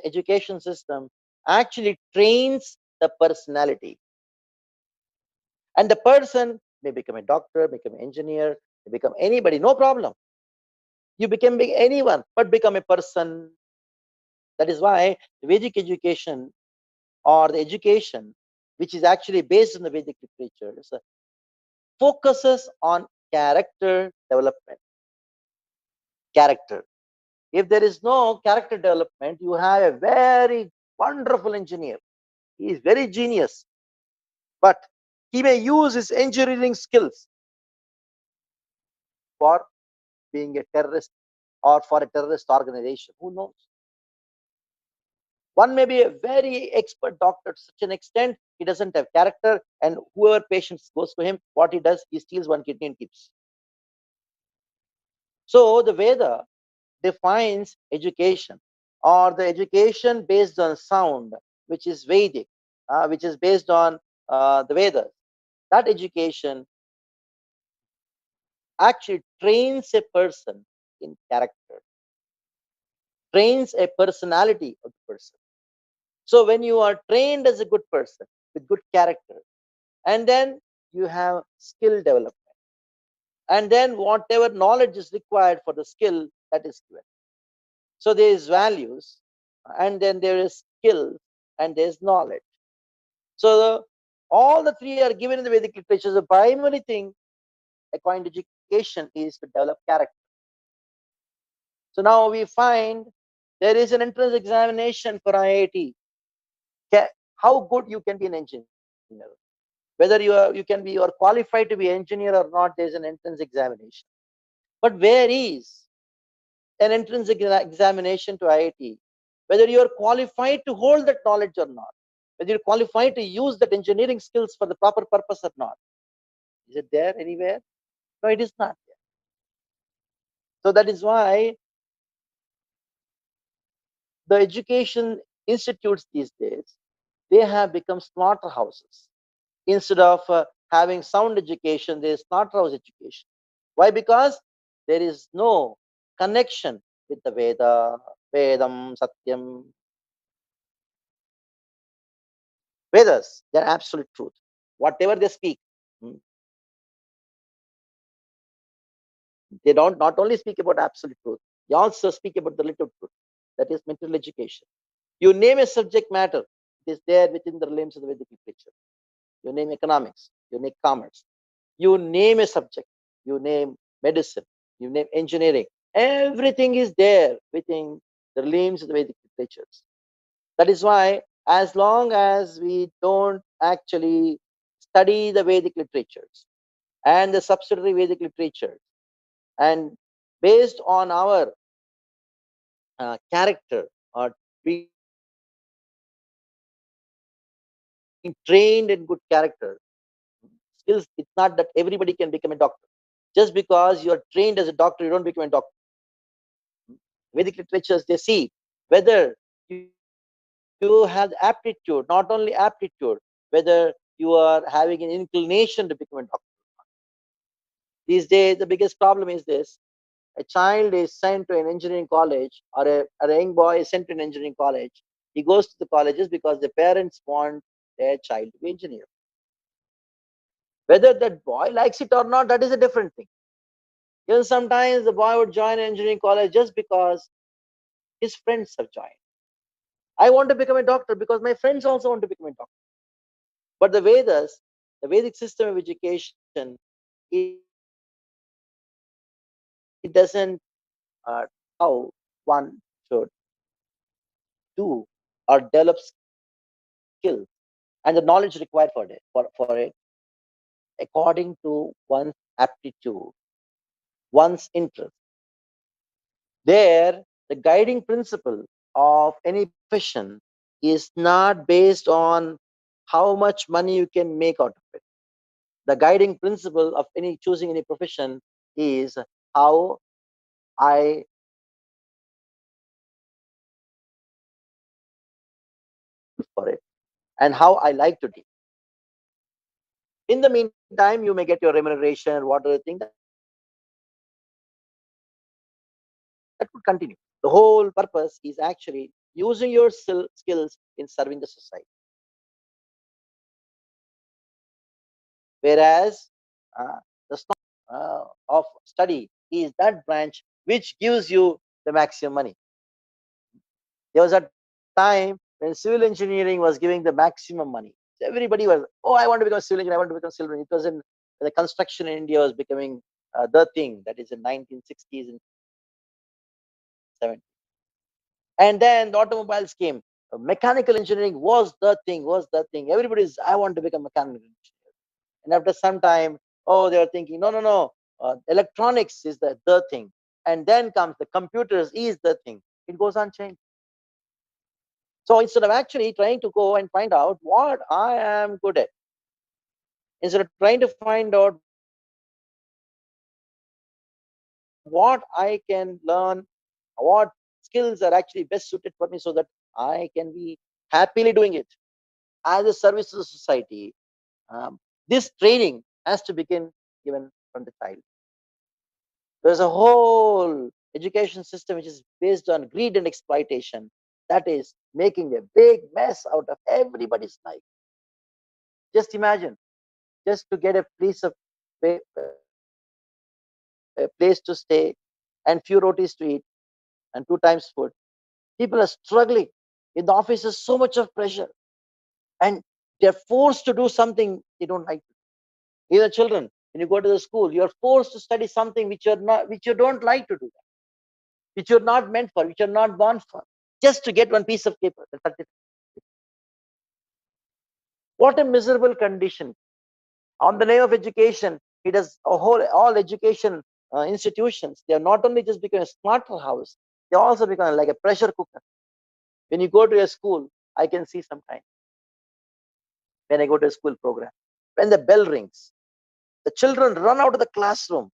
education system actually trains the personality. And the person may become a doctor, become an engineer, may become anybody, no problem. You become anyone, but become a person. That is why the Vedic education, or the education which is actually based on the Vedic literatures, focuses on character development. Character. If there is no character development, you have a very wonderful engineer. He is very genius, but he may use his engineering skills for being a terrorist or for a terrorist organization. Who knows? One may be a very expert doctor to such an extent he doesn't have character, and whoever patient goes to him, what he does, he steals one kidney and keeps. So the Veda defines education, or the education based on sound, which is Vedic, which is based on the Vedas. That education actually trains a person in character, trains a personality of the person. So when you are trained as a good person with good character, and then you have skill development, and then whatever knowledge is required for the skill, that is given. So there is values, and then there is skill, and there is knowledge. So all the three are given in the Vedic literature. The primary thing according to education is to develop character. So now we find there is an entrance examination for IIT. How good you can be an engineer, whether you can be, you are qualified to be engineer or not, there is an entrance examination. But where is an entrance examination to IIT, whether you are qualified to hold that knowledge or not, whether you're qualified to use that engineering skills for the proper purpose or not? Is it there anywhere? No, it is not there. So that is why the education institutes these days, they have become slaughterhouses. Instead of having sound education, there is slaughterhouse education. Why? Because there is no connection with the Vedam, Satyam. Vedas, they're absolute truth. Whatever they speak, they don't not only speak about absolute truth, they also speak about the relative truth. That is material education. You name a subject matter, it is there within the realms of the Vedic literature. You name economics, you name commerce, you name a subject, you name medicine, you name engineering, everything is there within the realms of the Vedic literatures. That is why, as long as we don't actually study the Vedic literatures, and the subsidiary Vedic literature. And based on our character or being trained in good character skills, it's not that everybody can become a doctor. Just because you're trained as a doctor, you don't become a doctor. Vedic literatures, they see whether you have aptitude, not only aptitude, whether you are having an inclination to become a doctor. These days, the biggest problem is this: a child is sent to an engineering college, or a young boy is sent to an engineering college. He goes to the colleges because the parents want their child to be engineer. Whether that boy likes it or not, that is a different thing. Even sometimes the boy would join an engineering college just because his friends have joined. I want to become a doctor because my friends also want to become a doctor. But the Vedas, the Vedic system of education, it doesn't how one should do or develop skills and the knowledge required for it according to one's aptitude, one's interest. There, the guiding principle of any profession is not based on how much money you can make out of it. The guiding principle of any choosing any profession is how I for it and how I like to do. In the meantime, you may get your remuneration, whatever thing that could continue. The whole purpose is actually using your skills in serving the society. Whereas the of study is that branch which gives you the maximum money. There was a time when civil engineering was giving the maximum money. So everybody was, oh, I want to become a civil engineer, I want to become a civil engineer. It was in when the construction in India was becoming the thing, that is in 1960s and 70s. And then the automobiles came. Mechanical engineering was the thing, Everybody's, I want to become a mechanical engineer. And after some time, oh, they were thinking, no, no, no, electronics is the thing. And then comes the computers is the thing. It goes on changing. So instead of actually trying to go and find out what I am good at, instead of trying to find out what I can learn, what skills are actually best suited for me so that I can be happily doing it as a service to the society, this training has to begin given from the child. There's a whole education system which is based on greed and exploitation that is making a big mess out of everybody's life. Just imagine, just to get a a place to stay and few rotis to eat and 2 times food. People are struggling. In the office, there's so much of pressure, and they're forced to do something they don't like. Even children, when you go to the school, you're forced to study something which you don't like to do, which you're not meant for, which you're not born for, just to get one piece of paper. What a miserable condition. On the name of education, it has all education institutions. They are not only just become a slaughterhouse, they also become like a pressure cooker. When you go to a school, I can see sometimes when I go to a school program, when the bell rings, the children run out of the classroom.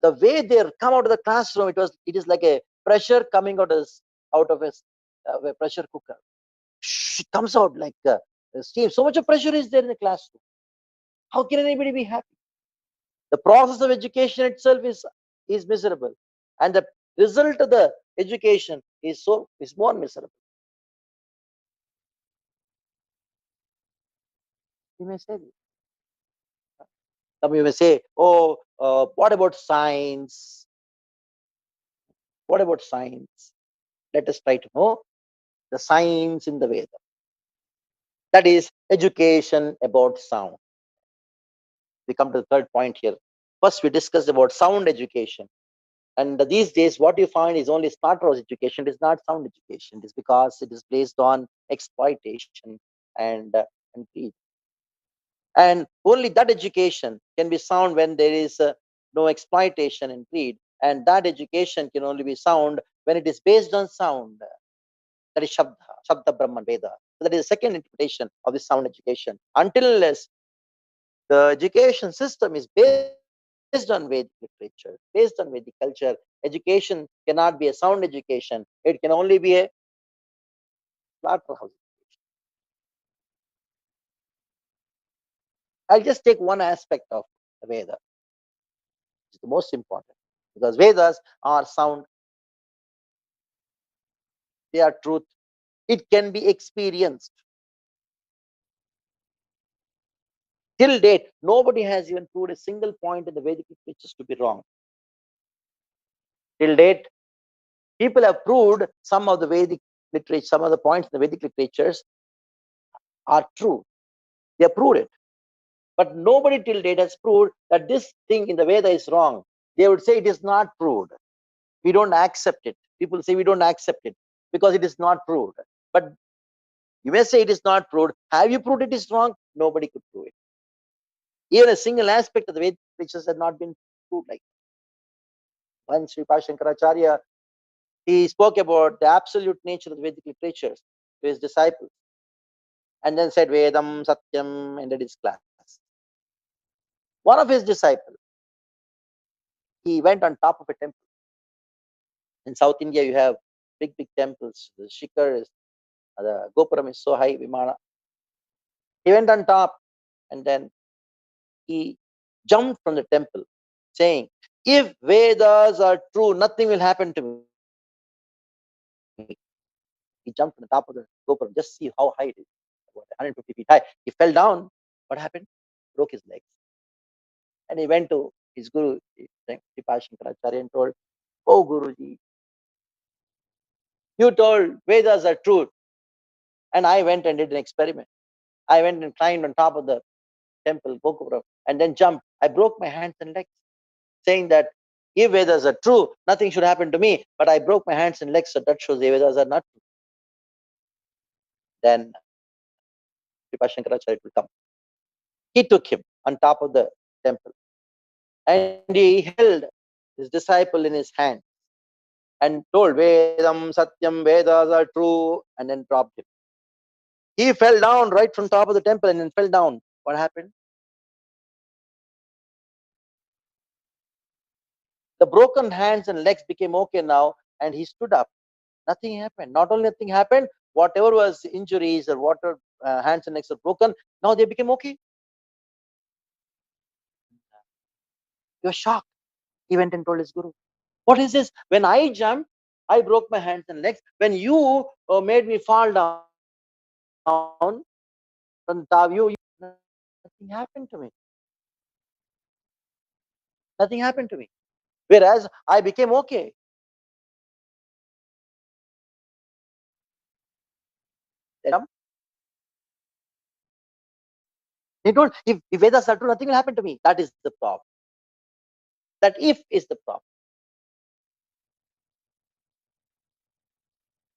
The way they come out of the classroom, it is like a pressure coming out of a pressure cooker. It comes out like steam. So much of pressure is there in the classroom. How can anybody be happy? The process of education itself is miserable, and the result of the education is more miserable. You may say this. Some of you may say, "Oh, what about science? What about science?" Let us try to know the science in the Veda. That is education about sound. We come to the third point here. First, we discussed about sound education. And these days, what you find is only slaughterhouse education. It is not sound education. It is because it is based on exploitation and greed. And only that education can be sound when there is no exploitation in greed. And that education can only be sound when it is based on sound. That is Shabda, Shabda Brahman Veda. So that is the second interpretation of this sound education. Until unless the education system is based on Vedic literature, based on Vedic culture, education cannot be a sound education. It can only be a slaughterhouse. I'll just take one aspect of the Veda, which is the most important. Because Vedas are sound, they are truth. It can be experienced. Till date, nobody has even proved a single point in the Vedic literatures to be wrong. Till date, people have proved some of the Vedic literature, some of the points in the Vedic literatures are true. They have proved it. But nobody till date has proved that this thing in the Veda is wrong. They would say it is not proved. We don't accept it. People say we don't accept it because it is not proved. But you may say it is not proved. Have you proved it is wrong? Nobody could prove it. Even a single aspect of the Vedic literatures has not been proved like that. Once Sri Shankaracharya, he spoke about the absolute nature of the Vedic literatures to his disciples and then said Vedam Satyam, ended his class. One of his disciples, he went on top of a temple. In South India, you have big, big temples. The Shikhar is, the Gopuram is so high, Vimana. He went on top and then he jumped from the temple saying, if Vedas are true, nothing will happen to me. He jumped from the top of the Gopuram, just see how high it is, about 150 feet high. He fell down. What happened? Broke his legs. And he went to his guru, Shankaracharya, and told, oh Guruji, you told Vedas are true. And I went and did an experiment. I went and climbed on top of the temple, Gopuram, and then jumped. I broke my hands and legs, saying that if Vedas are true, nothing should happen to me. But I broke my hands and legs, so that shows the Vedas are not true. Then Shankaracharya will come. He took him on top of the temple and he held his disciple in his hand and told Vedam Satyam, Vedas are true, and then dropped him. He fell down right from top of the temple and then fell down. What happened? The broken hands and legs became okay now, and he stood up. Nothing happened. Not only nothing happened, whatever was injuries or whatever hands and legs are broken, now they became okay. He was shocked. He went and told his guru, what is this? When I jumped, I broke my hands and legs. When you made me fall down from top, nothing happened to me. Nothing happened to me. Whereas I became okay. He told, if Vedas are true, nothing will happen to me. That is the problem. That if is the problem.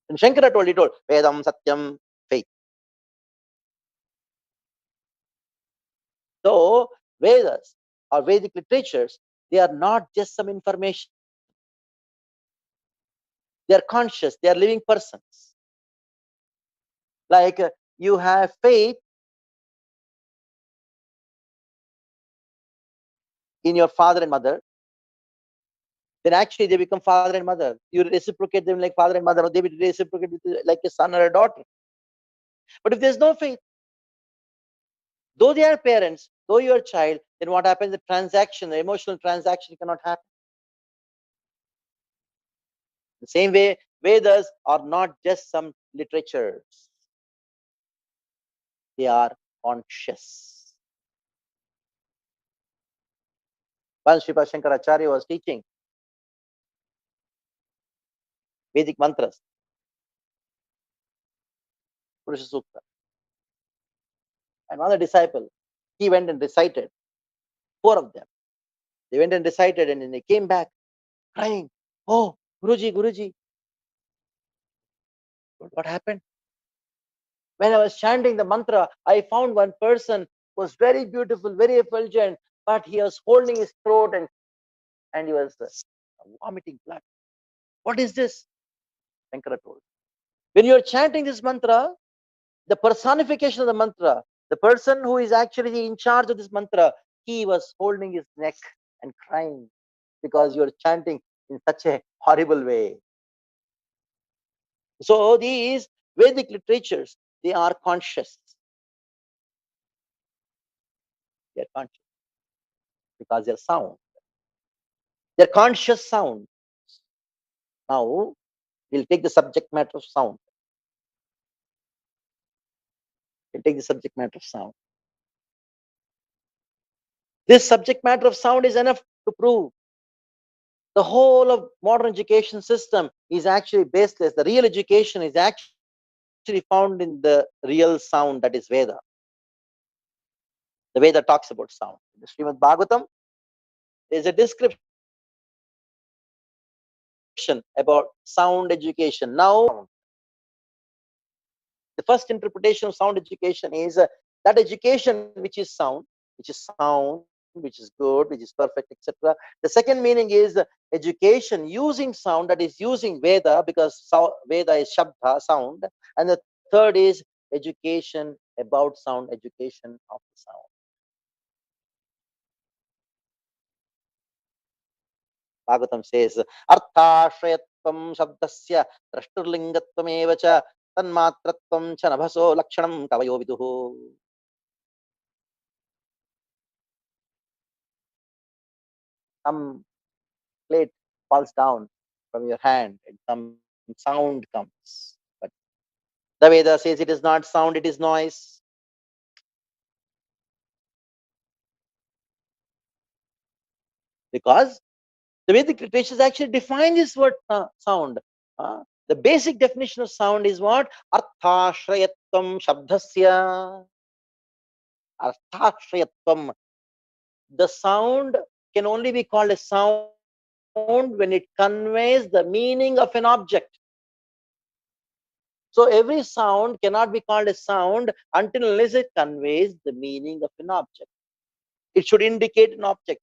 And Shankara told, he told, Vedam Satyam, faith. So, Vedas or Vedic literatures, they are not just some information. They are conscious, they are living persons. Like you have faith in your father and mother, then actually they become father and mother. You reciprocate them like father and mother, or they will reciprocate with you like a son or a daughter. But if there's no faith, though they are parents, though you are a child, then what happens? The transaction, the emotional transaction cannot happen. The same way, Vedas are not just some literatures. They are conscious. Once Srila Shankaracharya was teaching Vedic mantras, Purusha Sukta, and one of the disciple, he went and recited 4 of them. They went and recited, and then they came back crying, oh, Guruji, Guruji, what happened? When I was chanting the mantra, I found one person was very beautiful, very effulgent, but he was holding his throat and he was vomiting blood. What is this? Shankara told. When you are chanting this mantra, the personification of the mantra, the person who is actually in charge of this mantra, he was holding his neck and crying because you are chanting in such a horrible way. So these Vedic literatures, they are conscious. They are conscious because they're sound. They're conscious sound. Now we'll take the subject matter of sound. We'll take the subject matter of sound. This subject matter of sound is enough to prove the whole of modern education system is actually baseless. The real education is actually found in the real sound, that is Veda. The Veda talks about sound. In the Srimad Bhagavatam, there is a description about sound education. Now, the first interpretation of sound education is that education which is good, which is perfect, etc. The second meaning is education using sound, that is using Veda, because Veda is Shabda, sound. And the third is education about sound, education of the sound. Bhagavatam says, Arthashrayatvam Shabdasya Drashturlingatvam cha Tanmatratvam cha Nabhaso Lakshanam Kavayo Viduhu. Some plate falls down from your hand and some sound comes. But the Veda says it is not sound, it is noise. Because the Vedic literatures actually define this word sound. The basic definition of sound is what? Arthashrayatvam Shabdasya. Arthashrayatvam. The sound can only be called a sound when it conveys the meaning of an object. So every sound cannot be called a sound until unless it conveys the meaning of an object. It should indicate an object.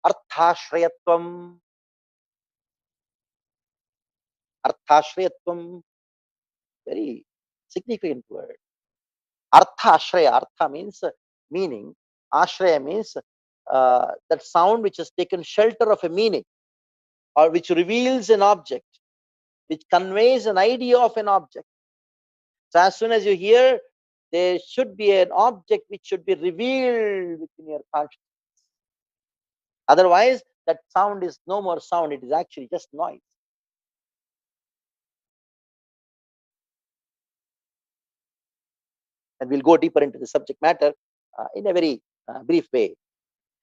Arthashrayatvam. Arthashrayatvam. Very significant word. Arthashraya. Artha means meaning. Ashraya means that sound which has taken shelter of a meaning, or which reveals an object, which conveys an idea of an object. So as soon as you hear, there should be an object which should be revealed within your consciousness. Otherwise, that sound is no more sound, it is actually just noise. And we'll go deeper into the subject matter in a very brief way.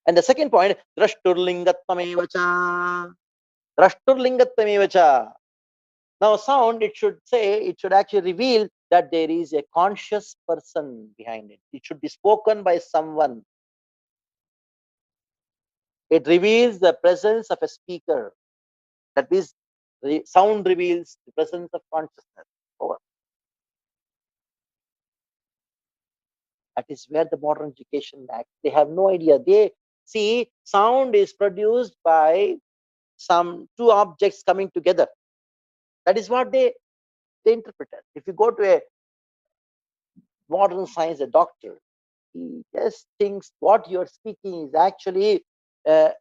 And the second point, Drashturlingatvamevacha. Drashturlingatvamevacha. Now, sound, it should actually reveal that there is a conscious person behind it. It should be spoken by someone. It reveals the presence of a speaker. That means sound reveals the presence of consciousness. Over. That is where the modern education lacks. They have no idea. They see sound is produced by some two objects coming together. That is what they interpret it. If you go to a modern science, a doctor, he just thinks what you're speaking is actually a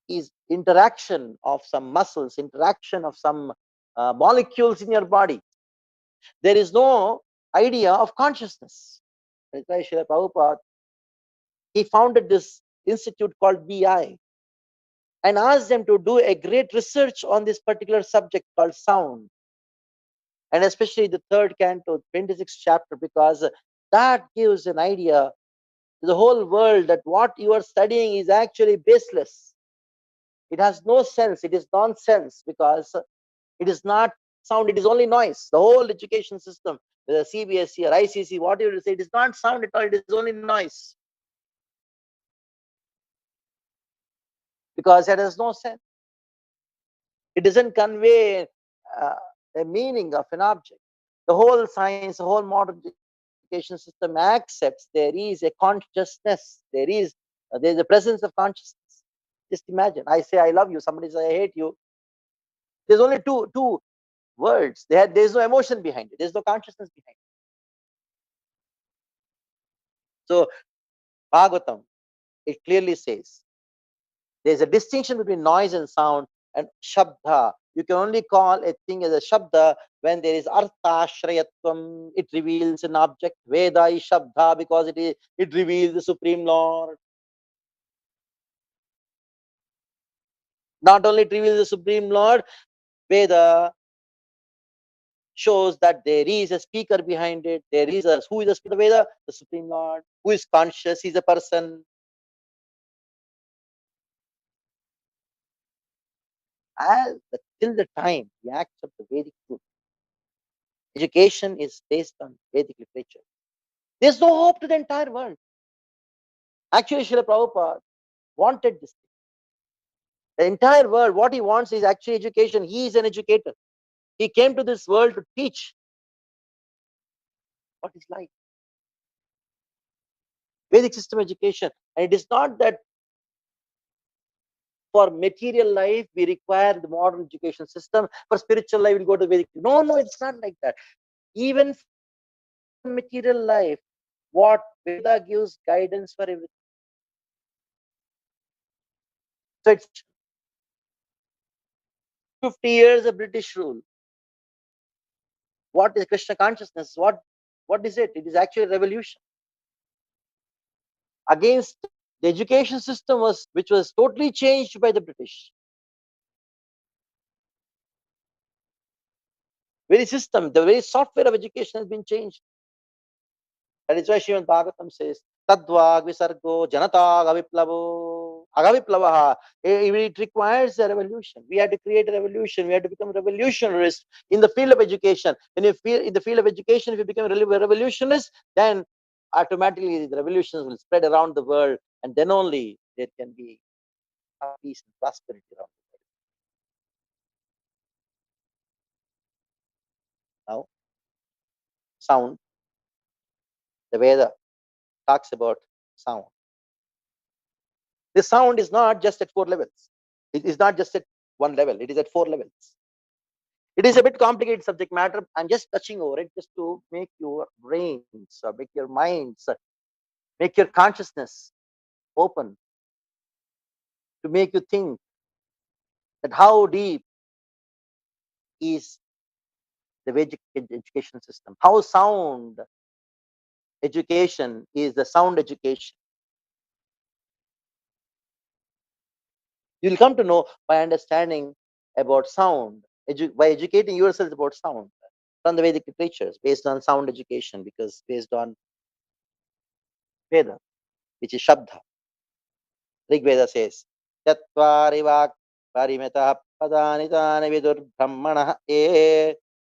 is interaction of some muscles, interaction of some molecules in your body. There is no idea of consciousness. That's why Srila Prabhupada, he founded this institute called BI and asked them to do a great research on this particular subject called sound. And especially the third canto, 26th chapter, because that gives an idea to the whole world that what you are studying is actually baseless. It has no sense. It is nonsense because it is not sound. It is only noise. The whole education system, the CBSE or ICC, whatever you say, it is not sound at all. It is only noise because it has no sense. It doesn't convey a meaning of an object. The whole science, the whole modern education system accepts there is a consciousness, there is a presence of consciousness. Just imagine, I say I love you, somebody says I hate you. There's only two words. There's no emotion behind it. There's no consciousness behind it. So Bhagavatam, it clearly says there's a distinction between noise and sound and shabda. You can only call a thing as a shabda when there is artha shrayatvam. It reveals an object. Veda is shabda because it reveals the Supreme Lord. Not only it reveals the Supreme Lord, Veda shows that there is a speaker behind it. Who is the speaker of Veda? The Supreme Lord. Who is conscious? He's a person. Till the time we accept the Vedic truth, education is based on Vedic literature. There's no hope to the entire world. Actually, Srila Prabhupada wanted this. The entire world, what he wants is actually education. He is an educator. He came to this world to teach what is life. Vedic system education. And it is not that for material life we require the modern education system. For spiritual life, we'll go to Vedic. No, it's not like that. Even material life, what Veda gives guidance for everything. So it's 50 years of British rule. What is Krishna consciousness? What is it? It is actually a revolution against the education system which was totally changed by the British. Very system, the very software of education has been changed. That is why Srimad Bhagavatam says, Tadvag Visargo Janatag Aviplavo Agaviplavaha. It requires a revolution. We have to create a revolution. We have to become revolutionists in the field of education. When you feel in the field of education, if you become a revolutionist, then automatically the revolutions will spread around the world, and then only there can be peace and prosperity around the world. Now, sound. The Veda talks about sound. The sound is not just at 4 levels. It is not just at one level. It is at 4 levels. It is a bit complicated subject matter. I'm just touching over it just to make your brains, make your minds, make your consciousness open, to make you think that how deep is the Vedic education system, how sound education is the sound education. You'll come to know by understanding about sound, by educating yourself about sound from the Vedic literatures based on sound education, because based on Veda, which is Shabda. Rig Veda says, Chatvari vak parimeta padani tani vidur brahmana e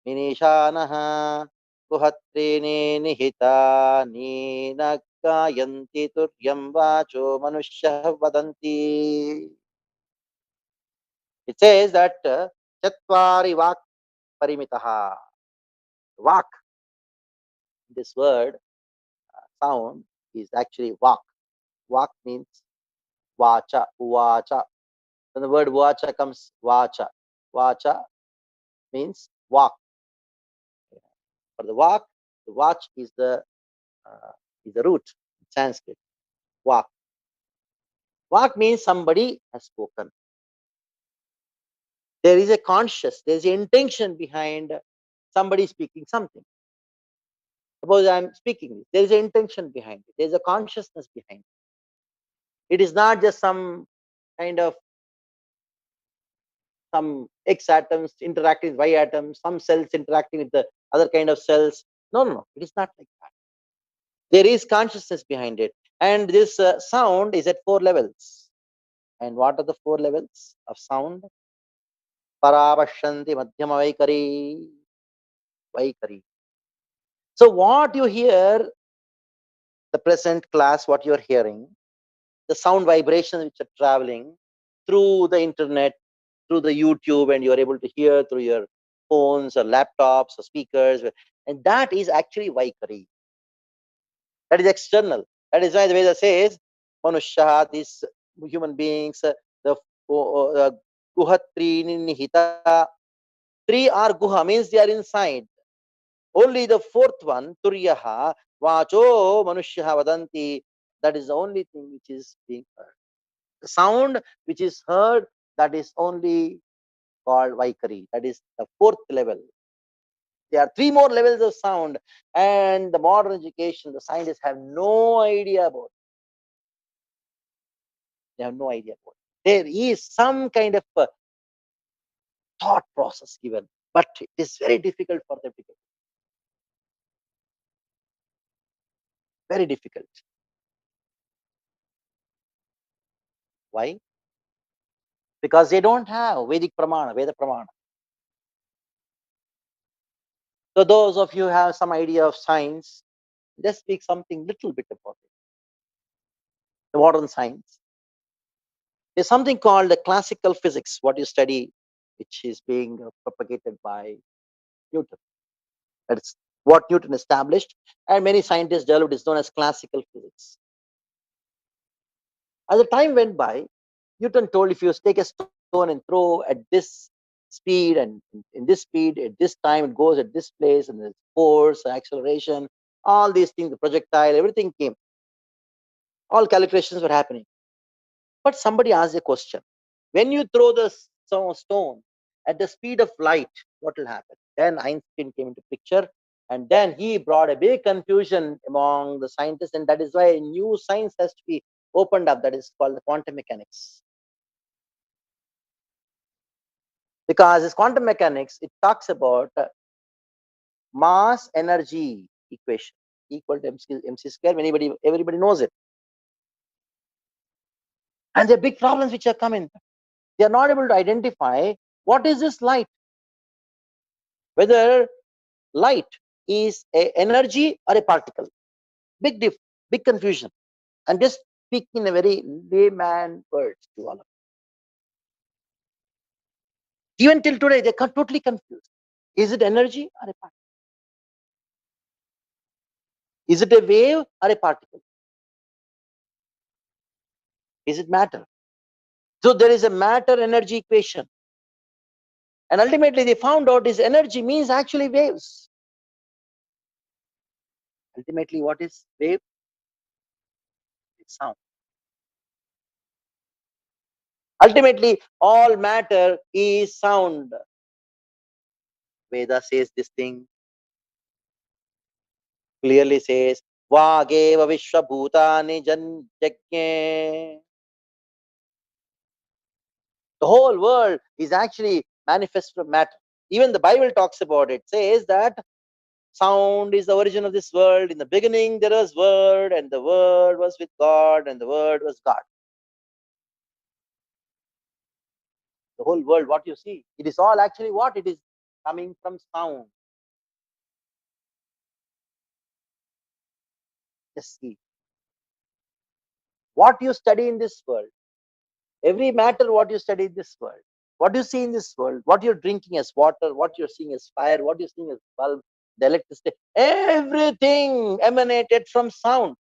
minishanaha kuhatrine nihita ninagayanti turyam vacho manushya vadanti. It says that Chatvari vak parimitaha. Vak, this word, sound, is actually vak. Vak means vacha, uvacha. When the word vacha comes, vacha. Vacha means walk. For the walk, the watch is the root in Sanskrit. Walk. Walk means somebody has spoken. There is a there is an intention behind somebody speaking something. Suppose I'm speaking this. There is an intention behind it. There is a consciousness behind it. It is not just some kind of some X atoms interacting with Y atoms, some cells interacting with the other kind of cells. No. It is not like that. There is consciousness behind it. And this sound is at 4 levels. And what are the 4 levels of sound? Parabhashanti Madhyama Vaikari. Vaikari. So what you hear, the present class, what you're hearing, the sound vibrations which are traveling through the internet, through the YouTube, and you're able to hear through your phones or laptops or speakers, and that is actually Vaikari. That is external. That is why the Veda says, Manushya, these human beings, the Guhatrini Nihita. Three are Guha, means they are inside. Only the fourth one, Turyaha, Vacho, Manushya Vadanti, that is the only thing which is being heard. The sound which is heard, that is only called Vaikari. That is the fourth level. There are three more levels of sound, and the modern education, the scientists have no idea about it. They have no idea about it. There is some kind of thought process given, but it is very difficult for them to get. Very difficult. Why? Because they don't have Vedic Pramana, Veda Pramana. So those of you who have some idea of science, just speak something little bit about it. The modern science. There's something called the classical physics, what you study, which is being propagated by Newton. That's what Newton established, and many scientists developed is known as classical physics. As the time went by, Newton told if you take a stone and throw at this speed and in this speed at this time, it goes at this place, and there's force, acceleration, all these things, the projectile, everything came. All calculations were happening. But somebody asked a question. When you throw the stone at the speed of light, what will happen? Then Einstein came into picture, and then he brought a big confusion among the scientists, and that is why a new science has to be opened up, that is called the quantum mechanics. Because this quantum mechanics, it talks about mass energy equation equal to mc square. Everybody knows it. And there are big problems which are coming. They are not able to identify what is this light. Whether light is a energy or a particle. Big confusion. I'm just speaking in a very layman words to all of you. Even till today, they're totally confused. Is it energy or a particle? Is it a wave or a particle? Is it matter? So there is a matter-energy equation. And ultimately they found out this energy means actually waves. Ultimately, what is wave? It's sound. Ultimately, all matter is sound. Veda says this thing. Clearly says, Vageva Vishwabhutani Janjagye. The whole world is actually manifest from matter. Even the Bible talks about it, says that sound is the origin of this world. In the beginning, there was word, and the word was with God, and the word was God. The whole world, what you see, it is all actually what? It is coming from sound. Just see. What you study in this world, every matter what you study in this world, what you see in this world, what you're drinking as water, what you're seeing as fire, what you're seeing as bulb, the electricity, everything emanated from sound.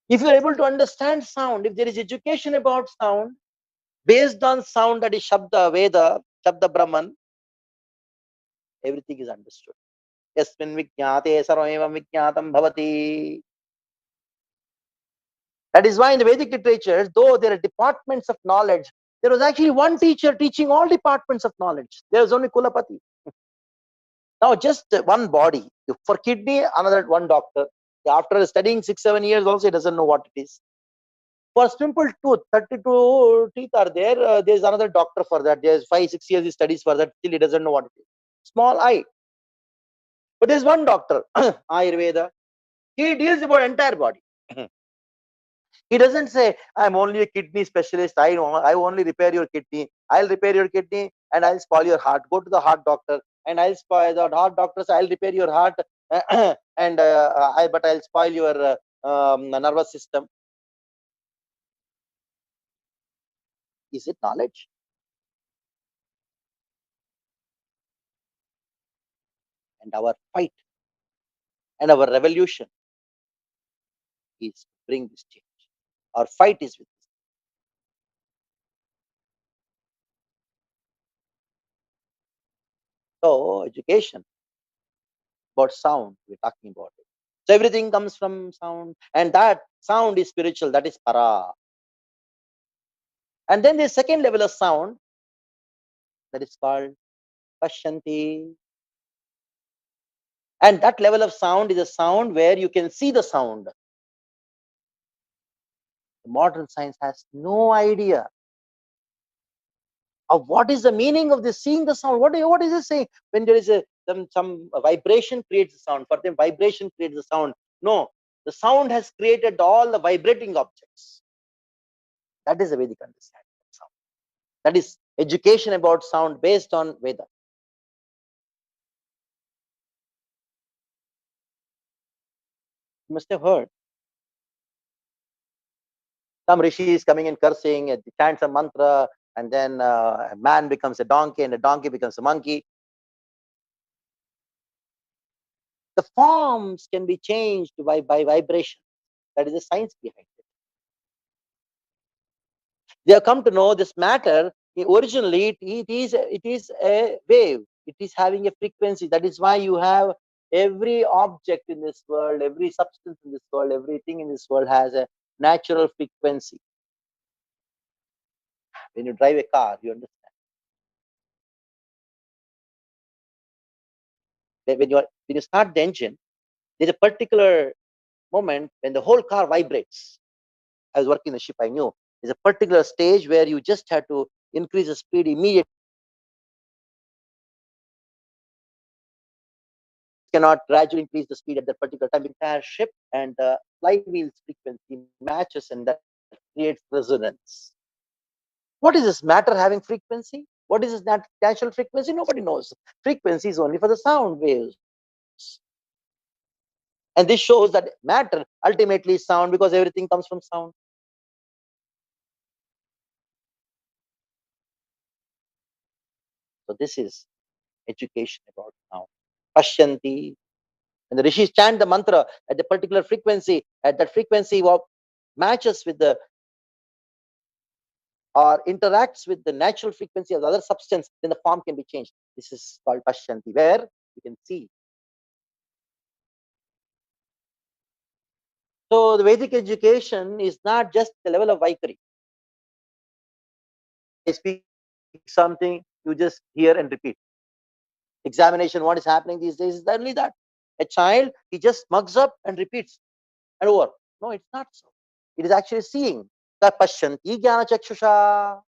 If you're able to understand sound, if there is education about sound, based on sound, that is Shabda, Veda, Shabda Brahman, everything is understood. Yasmin Vijñāte sarvamevam vijñātam bhavati. That is why in the Vedic literature, though there are departments of knowledge, there was actually one teacher teaching all departments of knowledge. There was only Kulapati. Now, just one body. For kidney, another one doctor. After studying 6-7 years, also he doesn't know what it is. For simple tooth, 32 teeth are there. There's another doctor for that. There's 5-6 years he studies for that. Still, he doesn't know what it is. Small eye. But there's one doctor, Ayurveda. He deals about entire body. He doesn't say, I'm only a kidney specialist. I only repair your kidney. I'll repair your kidney and I'll spoil your heart. Go to the heart doctor and I'll spoil the heart doctor. So I'll repair your heart and but I'll spoil your nervous system. Is it knowledge? And our fight And our revolution is to bring this change. Our fight is with this. So education about sound, we're talking about it. So everything comes from sound, and that sound is spiritual, that is para. And then the second level of sound, that is called pashanti. And that level of sound is a sound where you can see the sound. Modern science has no idea of what is the meaning of this seeing the sound. What is it saying? When there is a some vibration creates the sound. For them, vibration creates the sound. No, the sound has created all the vibrating objects. That is a Vedic understanding of sound. That is education about sound based on Veda. You must have heard some rishis coming and cursing, and chants a mantra, and then a man becomes a donkey, and a donkey becomes a monkey. The forms can be changed by vibration. That is the science behind it. They have come to know this matter. Originally, it is a wave. It is having a frequency. That is why you have every object in this world, every substance in this world, everything in this world has a natural frequency. When you drive a car, you understand. When you start the engine, there's a particular moment when the whole car vibrates. I was working the ship, I knew. There's a particular stage where you just have to increase the speed immediately. Cannot gradually increase the speed at that particular time. The entire ship and the flywheel's frequency matches, and that creates resonance. What is this matter having frequency? What is this natural frequency? Nobody knows. Frequency is only for the sound waves. And this shows that matter ultimately is sound, because everything comes from sound. So this is education about sound. Pashyanti. And the rishis chant the mantra at the particular frequency, at that frequency matches with the or interacts with the natural frequency of the other substance, then the form can be changed. This is called Pashyanti, where you can see. So the Vedic education is not just the level of Vaikari. I speak something, you just hear and repeat. Examination, what is happening these days is only that. A child, he just mugs up and repeats and over. No, it's not so. It is actually seeing. The Pashyanti Jnana Chakshusha.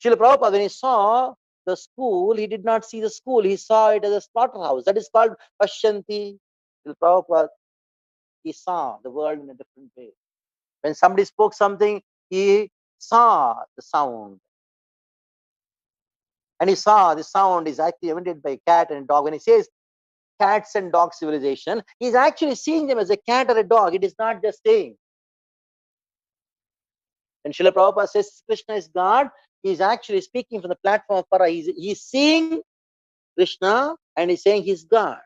Srila Prabhupada, when he saw the school, he did not see the school, he saw it as a slaughterhouse. That is called Pashyanti. Srila Prabhupada, he saw the world in a different way. When somebody spoke something, he saw the sound. And he saw the sound is actually emanated by cat and dog. When he says cats and dog civilization, he's actually seeing them as a cat or a dog. It is not just saying. When Srila Prabhupada says Krishna is God, he's actually speaking from the platform of Para. He's seeing Krishna and he's saying he's God.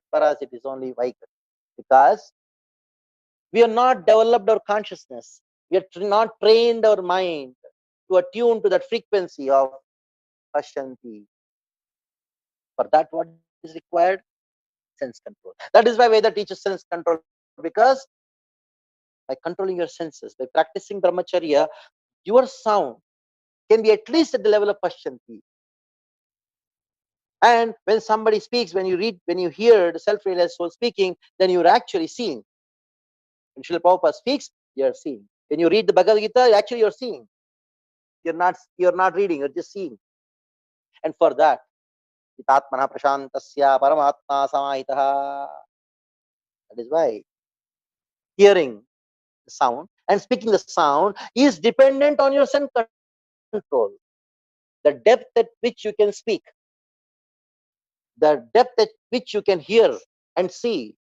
For us, it is only Vaikar. Because we are not developed our consciousness. We are not trained our mind to attune to that frequency of Pashanti. For that, what is required? Sense control. That is why Veda teaches sense control, because by controlling your senses, by practicing brahmacharya, your sound can be at least at the level of Pashanti. And when somebody speaks, when you read, when you hear the self-realized soul speaking, then you're actually seeing. When Srila Prabhupada speaks, you're seeing. When you read the Bhagavad Gita, actually you're seeing. You're not reading, you're just seeing. And for that, Chitatmana Prashantasya Paramatma Samahitaha. That is why hearing the sound and speaking the sound is dependent on your sense control. The depth at which you can speak, the depth at which you can hear and see,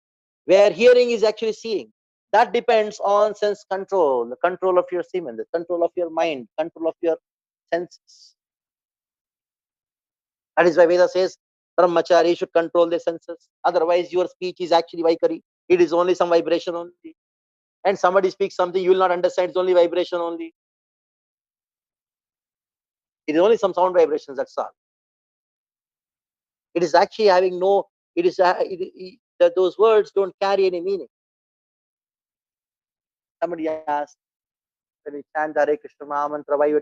where hearing is actually seeing, that depends on sense control, the control of your semen, the control of your mind, control of your senses. That is why Veda says brahmachari should control their senses. Otherwise, your speech is actually vaikari. It is only some vibration only. And somebody speaks something you will not understand. It's only vibration only. It is only some sound vibrations. That's all. It is actually having no. It is that those words don't carry any meaning. Somebody asked, when we chant Hare Krishna Mahamantra, why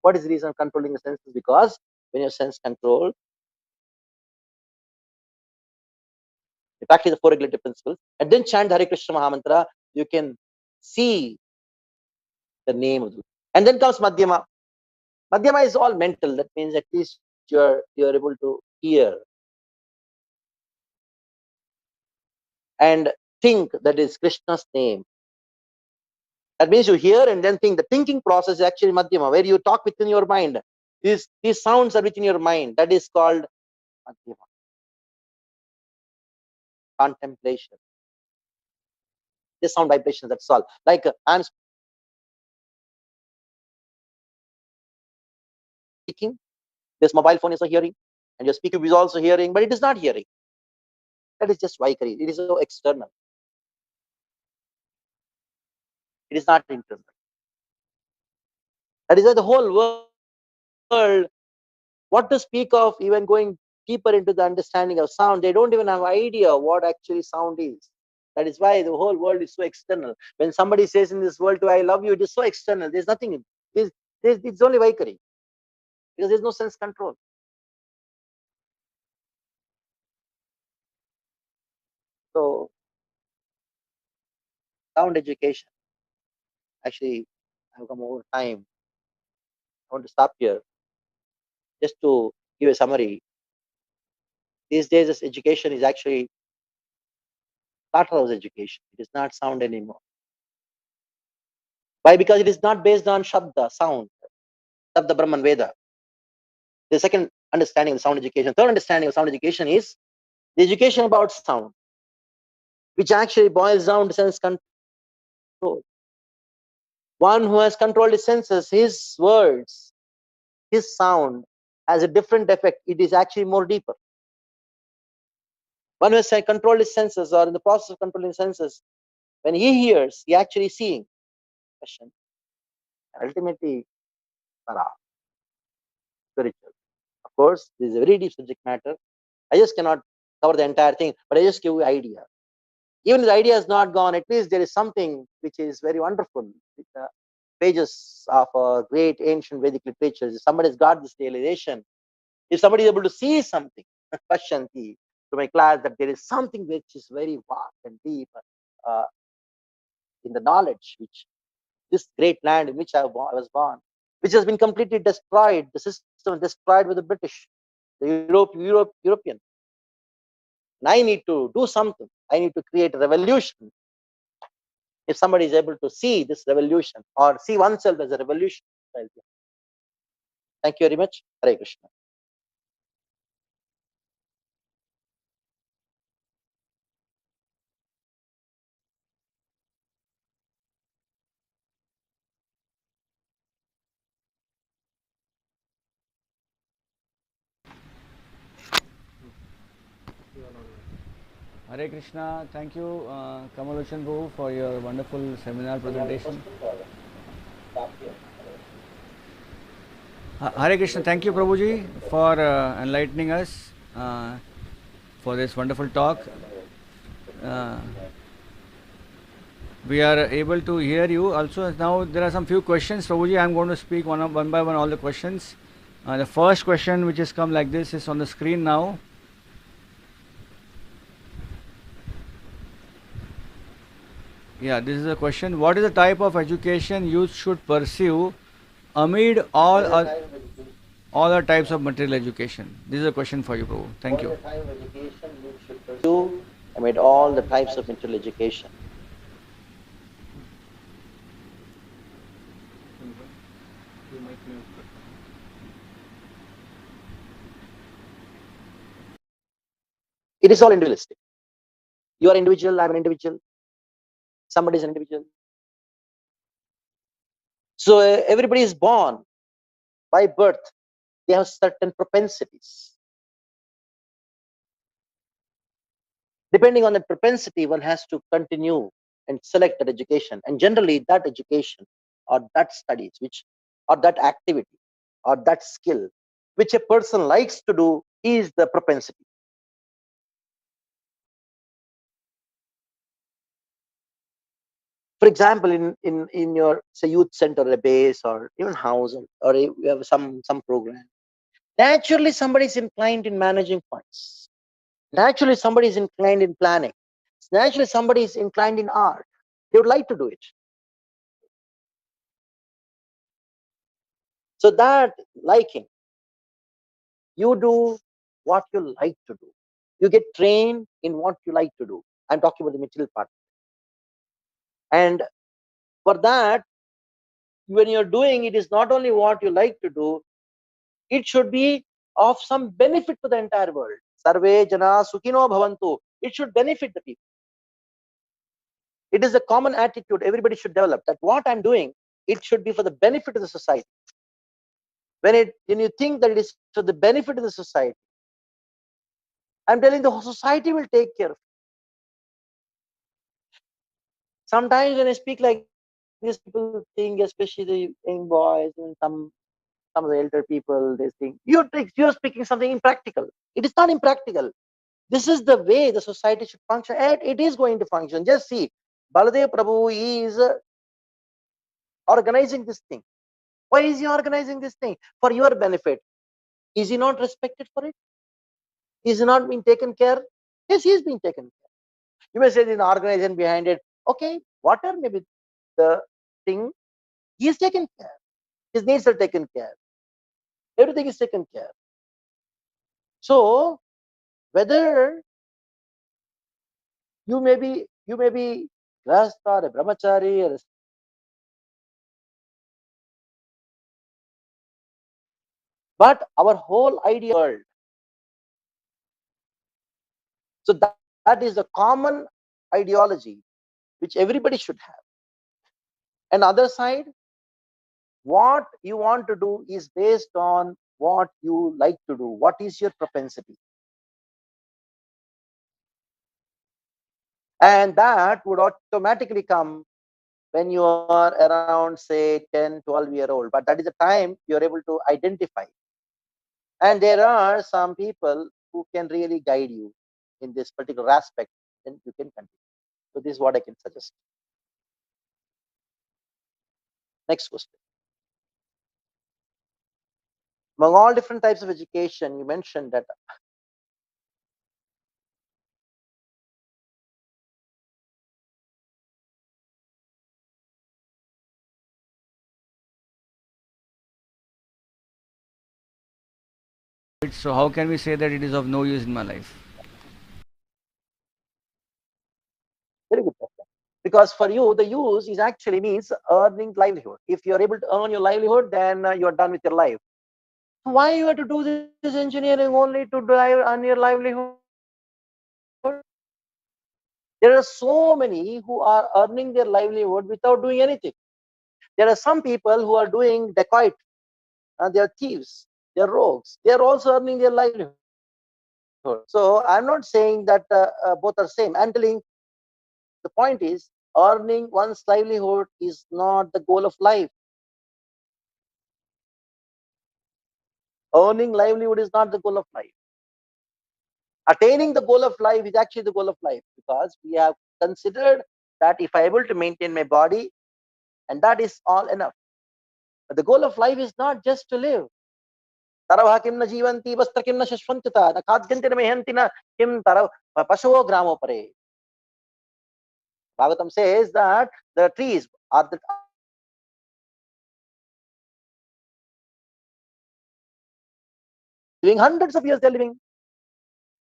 what is the reason of controlling the senses? Because when your sense control, you practice the four regulative principles, and then chant Hare Krishna Mahamantra, you can see the name of the. And then comes Madhyama. Madhyama is all mental. That means at least you're able to hear and think that is Krishna's name. That means you hear and then think. The thinking process is actually Madhyama, where you talk within your mind. These sounds are within your mind. That is called Madhyama. Contemplation. This sound vibrations, that's all. Like I'm speaking, this mobile phone is hearing, and your speaker is also hearing, but it is not hearing. That is just Vaikari. It is so external. It is not internal. That is why the whole world, what to speak of even going deeper into the understanding of sound, they don't even have idea what actually sound is. That is why the whole world is so external. When somebody says in this world to I love you, it is so external. There's nothing in it. It's only Vaikari. Because there's no sense control. So sound education. Actually, I've come over time. I want to stop here just to give a summary. These days, this education is actually slaughterhouse education. It is not sound anymore. Why? Because it is not based on Shabda, sound, Shabda Brahman Veda. The second understanding of sound education. Third understanding of sound education is the education about sound, which actually boils down to sense control. One who has controlled his senses, his words, his sound has a different effect. It is actually more deeper. One who has controlled his senses or in the process of controlling senses, when he hears, he actually seeing. Question. Ultimately, para, spiritual. Of course, this is a very deep subject matter. I just cannot cover the entire thing, but I just give you idea. Even if the idea is not gone, at least there is something which is very wonderful. With the pages of a great ancient Vedic literature. If somebody has got this realization, if somebody is able to see something, Pashanti, to my class, that there is something which is very vast and deep uh, in the knowledge, which this great land in which I was born, which has been completely destroyed. The system destroyed with the British, the European. And I need to do something. I need to create a revolution. If somebody is able to see this revolution or see oneself as a revolution, thank you very much. Hare Krishna. Hare Krishna, thank you, Kamal Lochan Prabhu, for your wonderful seminar presentation. Hare Krishna, thank you, Prabhuji, for enlightening us for this wonderful talk. We are able to hear you. Also, now there are some few questions, Prabhuji. I am going to speak one by one all the questions. The first question, which has come like this, is on the screen now. Yeah, this is a question. What is the type of education youth should pursue amid all other types of material education? This is a question for you, Prabhu. Thank you. Amid all the types of material education. It is all individualistic. You are individual, I'm an individual, somebody is an individual. So everybody is born by birth. They have certain propensities. Depending on that propensity, one has to continue and select that education. And generally, that education or that studies, which or that activity or that skill, which a person likes to do, is the propensity. For example, in your say youth center, or a base, or even house, or you have some program. Naturally, somebody is inclined in managing funds. Naturally, somebody is inclined in planning. Naturally, somebody is inclined in art. They would like to do it. So that liking, you do what you like to do. You get trained in what you like to do. I'm talking about the material part. And for that, when you're doing it, is not only what you like to do, it should be of some benefit to the entire world. Sarve jana sukhino bhavantu. It should benefit the people. It is a common attitude everybody should develop, that what I'm doing, it should be for the benefit of the society. When you think that it is for the benefit of the society, I'm telling the whole society will take care of it. Sometimes when I speak like this, people think, especially the young boys and some of the elder people, they think you're speaking something impractical. It is not impractical. This is the way the society should function, and it is going to function. Just see, Baladev Prabhu is organizing this thing. Why is he organizing this thing? For your benefit. Is he not respected for it? Is he not being taken care? Yes, he is being taken care. You may say there's an organization behind it. Okay, whatever may be the thing, he is taken care. His needs are taken care. Everything is taken care. So whether you may be grasta or a brahmachari or but our whole idea world. So that is the common ideology which everybody should have. And other side, what you want to do is based on what you like to do. What is your propensity? And that would automatically come when you are around, say, 10, 12-year old. But that is the time you're able to identify. And there are some people who can really guide you in this particular aspect, then you can continue. So this is what I can suggest. Next question. Among all different types of education, you mentioned that So how can we say that it is of no use in my life? very good question. Because for you, the use is actually means earning livelihood. If you're able to earn your livelihood, then you're done with your life. Why you have to do this engineering only to earn your livelihood? There are so many who are earning their livelihood without doing anything. There are some people who are doing dacoit. They are thieves. They are rogues. They are also earning their livelihood. So I'm not saying that both are same. I'm telling the point is earning one's livelihood is not the goal of life. Earning livelihood is not the goal of life. Attaining the goal of life is actually the goal of life, because we have considered that if I'm able to maintain my body, and that is all enough. But the goal of life is not just to live. Taravah kim na jivanti, vastra kim na shashvantita, na khadyanti na mehanti na kim tarav pasavo gramo pare. Bhagavatam says that the trees are living hundreds of years, they're living.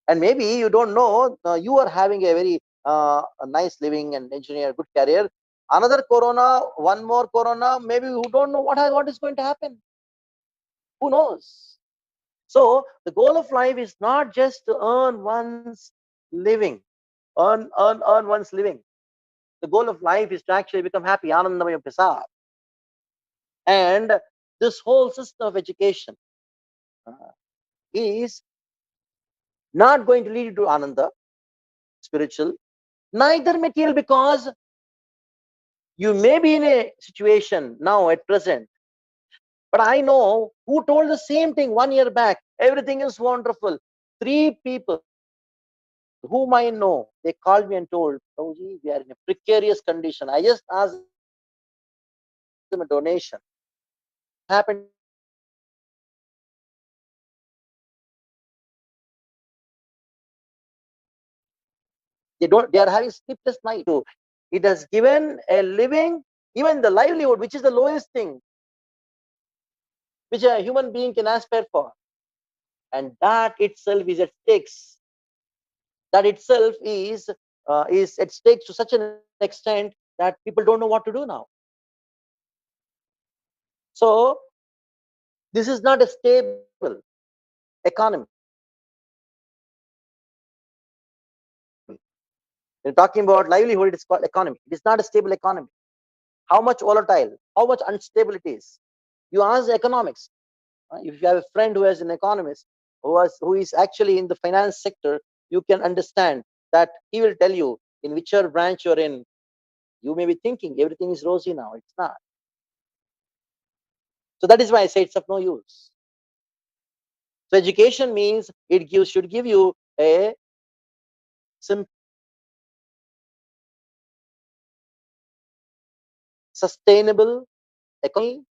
And maybe you don't know, you are having a very a nice living and engineer, good career. Another corona, one more corona, maybe you don't know what is going to happen. Who knows? So the goal of life is not just to earn one's living, earn one's living. The goal of life is to actually become happy, anandamaya prasad. And this whole system of education is not going to lead you to ananda. spiritual, neither material, because you may be in a situation now at present, but I know who told the same thing 1 year back. Everything is wonderful. 3 people whom I know, they called me and told, Prabhuji, we are in a precarious condition. I just asked them a donation. Happened in the last 2 days. They are having sleepless night. It has given a living, even the livelihood, which is the lowest thing which a human being can aspire for. And that itself is at stakes. That itself is at stakes to such an extent that people don't know what to do now. So this is not a stable economy. When talking about livelihood, it is called economy. It is not a stable economy. How much volatile, how much unstable it is. You ask the economics. If you have a friend who is an economist, who is actually in the finance sector, you can understand that he will tell you in whichever branch you're in. You may be thinking everything is rosy now. It's not. So that is why I say it's of no use. So education means should give you a simple, sustainable economy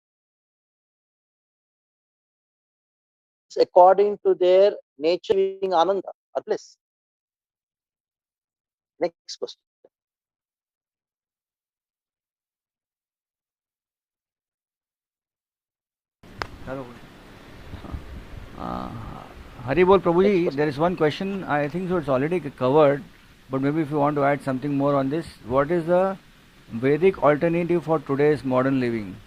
according to their nature, being ananda or bliss. Next question. Hello. Hari Bol Prabhuji, Next there is one question. I think so it's already covered, but maybe if you want to add something more on this, what is the Vedic alternative for today's modern living?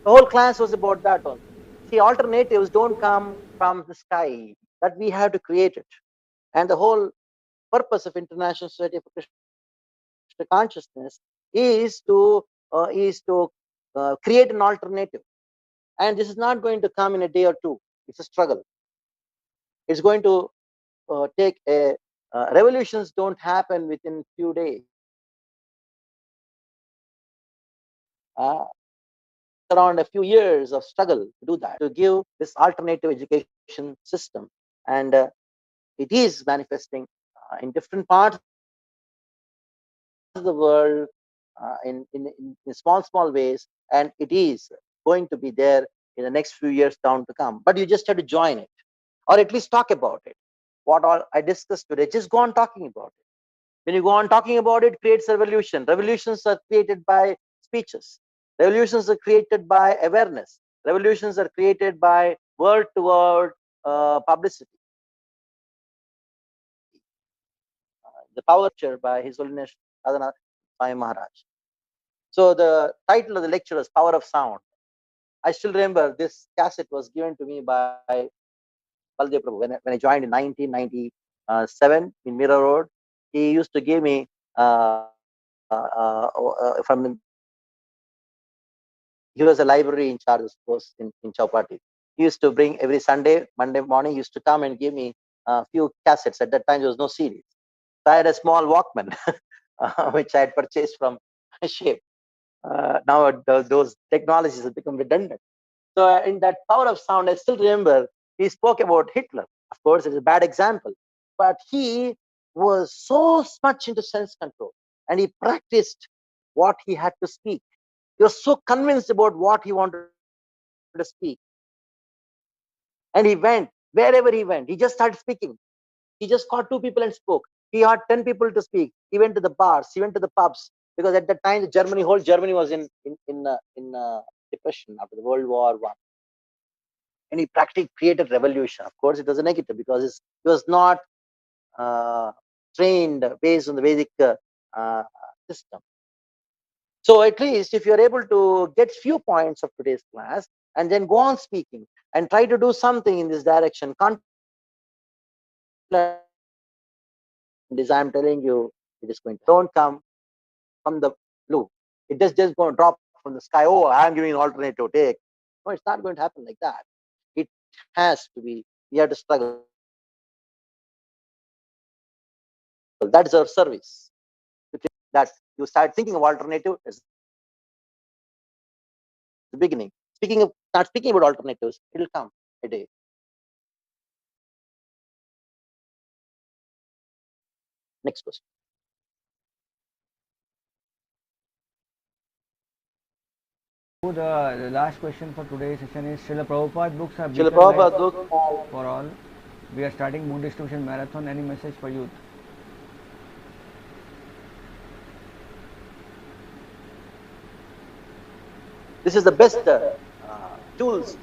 The whole class was about that only. See, alternatives don't come from the sky. That we have to create it. And the whole purpose of International Society for Krishna Consciousness is to create an alternative. And this is not going to come in a day or two. It's a struggle. It's going to take a revolutions don't happen within few days. Around a few years of struggle to do that, to give this alternative education system. And it is manifesting in different parts of the world in small ways, and it is going to be there in the next few years down to come. But you just have to join it, or at least talk about it. What all I discussed today, just go on talking about it. When you go on talking about it, creates a revolution. Revolutions are created by speeches. Revolutions are created by awareness. Revolutions are created by word-to-word publicity. The power lecture by His Holiness Radha Swami Maharaj. So the title of the lecture is Power of Sound. I still remember this cassette was given to me by Baldev Prabhu when I joined in 1997 in Mira Road. He used to give me from he was a library in charge, of course, in Chowpatty. He used to bring every Monday morning, he used to come and give me a few cassettes. At that time, there was no CDs. So I had a small Walkman, which I had purchased from Shape. Now those technologies have become redundant. So in that Power of Sound, I still remember he spoke about Hitler. Of course, it's a bad example, but he was so much into sense control, and he practiced what he had to speak. He was so convinced about what he wanted to speak, and he went wherever he went. He just started speaking. He just caught 2 people and spoke. He had 10 people to speak. He went to the bars. He went to the pubs, because at that time, whole Germany was in depression after the World War I. And he practically created revolution. Of course, it was a negative, because he was not trained based on the Vedic system. So at least if you're able to get few points of today's class and then go on speaking and try to do something in this direction, I'm telling you, it is going to don't come from the blue. It just going to drop from the sky. Oh, I'm giving an alternative take. No, it's not going to happen like that. It has to be We have to struggle. That is our service. That you start thinking of alternative as the beginning. Start speaking about alternatives. It will come a day. Next question. The last question for today's session is: Srila Prabhupada books are Srila beacon lights Prabhupada book. for all. We are starting moon distribution marathon. Any message for youth? This is the best tools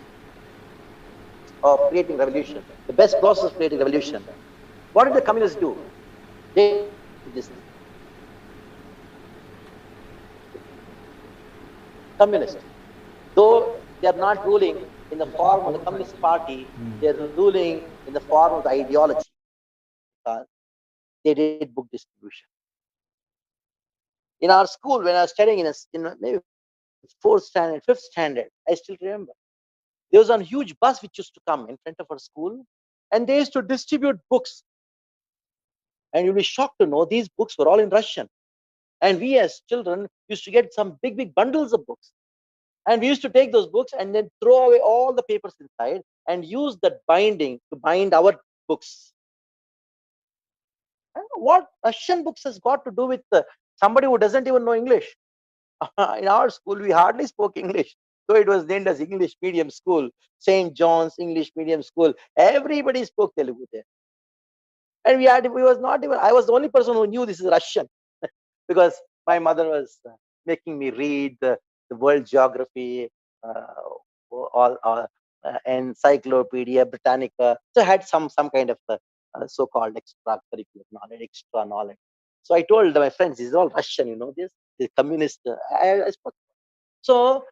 of creating revolution. The best process of creating revolution. What did the communists do? They did this. Communists, though they are not ruling in the form of the Communist Party, they are ruling in the form of the ideology. They did book distribution. In our school, when I was studying in maybe fourth standard, fifth standard, I still remember. There was a huge bus which used to come in front of our school, and they used to distribute books. And you'll be shocked to know these books were all in Russian. And we as children used to get some big, big bundles of books. And we used to take those books and then throw away all the papers inside and use that binding to bind our books. I don't know what Russian books has got to do with somebody who doesn't even know English. In our school, we hardly spoke English. So it was named as English medium school, St. John's English medium school. Everybody spoke Telugu there. And I was the only person who knew this is Russian because my mother was making me read the world geography, all Encyclopedia Britannica. So I had some kind of so-called extracurricular knowledge, extra knowledge. So I told my friends, this is all Russian, this the communist. I spoke. So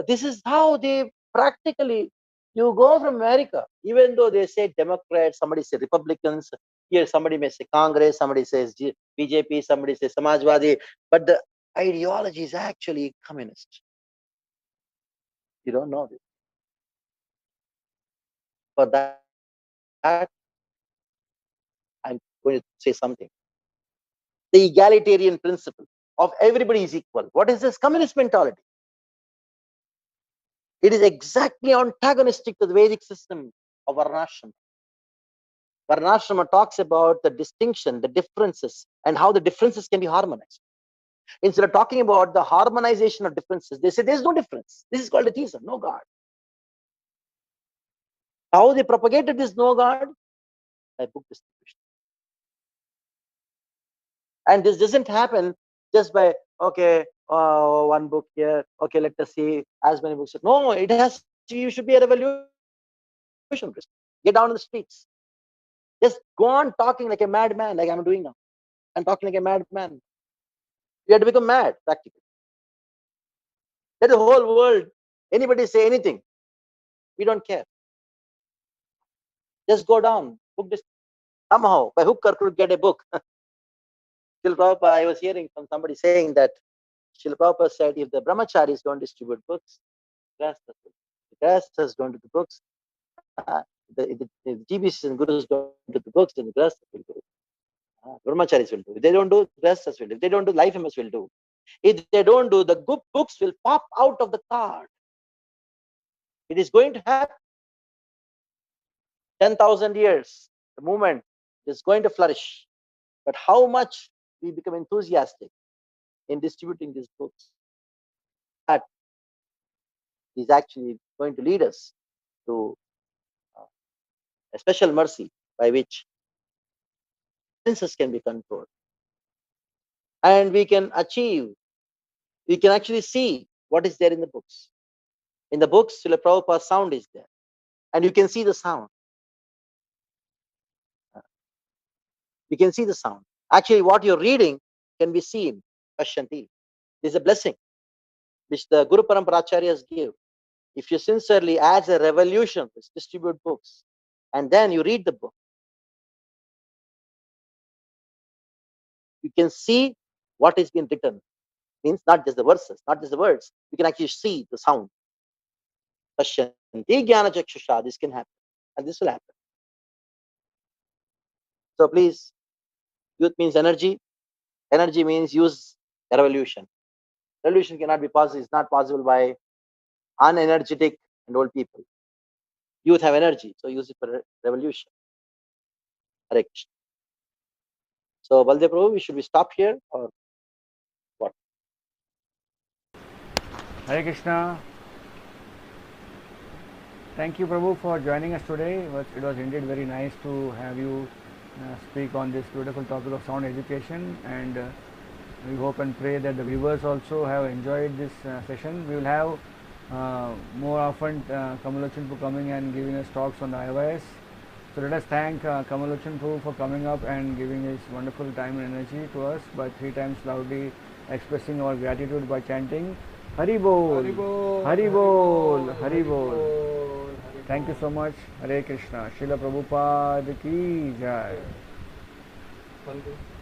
this is how they practically. You go from America, even though they say Democrats, somebody say Republicans, here somebody may say Congress, somebody says BJP, somebody says Samajwadi, but the ideology is actually communist. You don't know this. For that, I'm going to say something. The egalitarian principle of everybody is equal. What is this communist mentality? It is exactly antagonistic to the Vedic system of Varnashrama. Varnashrama talks about the distinction, the differences, and how the differences can be harmonized. Instead of talking about the harmonization of differences, they say there's no difference. This is called atheism, no God. How they propagated this no God? By book distribution. And this doesn't happen just by, okay, one book here, okay, let us see as many books. No, you should be a revolution. Get down in the streets. Just go on talking like a madman, like I'm doing now. I'm talking like a madman. You have to become mad, practically. Let the whole world, anybody say anything. We don't care. Just go down. Book this. Somehow, by hook or crook, get a book. Srila Prabhupada, I was hearing from somebody saying that Srila Prabhupada said, if the brahmacharis don't distribute books, the grastas don't do the books, the GBCs and gurus don't do the books, then the grastas will do. Brahmacharis will do. If they don't do, grastas will do. If they don't do, life MS will do. If they don't do, the good books will pop out of the card. It is going to happen. 10,000 years, the movement is going to flourish. But how much we become enthusiastic in distributing these books, that is actually going to lead us to a special mercy by which senses can be controlled. And we can actually see what is there in the books. In the books, Srila Prabhupada's sound is there. And you can see the sound. You can see the sound. Actually, what you're reading can be seen. Pashanti. This is a blessing which the Guru Paramparacharyas give. If you sincerely, as a revolution, distribute books, and then you read the book, you can see what is being written. Means not just the verses, not just the words. You can actually see the sound. Pashyanti jnana chakshusha. This can happen. and this will happen. So please, youth means energy. Energy means use a revolution. Revolution cannot be possible. It's not possible by unenergetic and old people. Youth have energy, so use it for revolution. Hare Krishna. So, Baldev Prabhu, should we stop here or what? Hare Krishna. Thank you, Prabhu, for joining us today. It was indeed very nice to have you speak on this beautiful topic of sound education, and we hope and pray that the viewers also have enjoyed this session. We will have more often Kamal Lochan coming and giving us talks on the IYS. So let us thank Kamal Lochan for coming up and giving his wonderful time and energy to us by 3 times loudly expressing our gratitude by chanting Hari Bol, Hari Bol, Hari Bol. Thank you so much. Hare Krishna. Srila Prabhupada ki jai.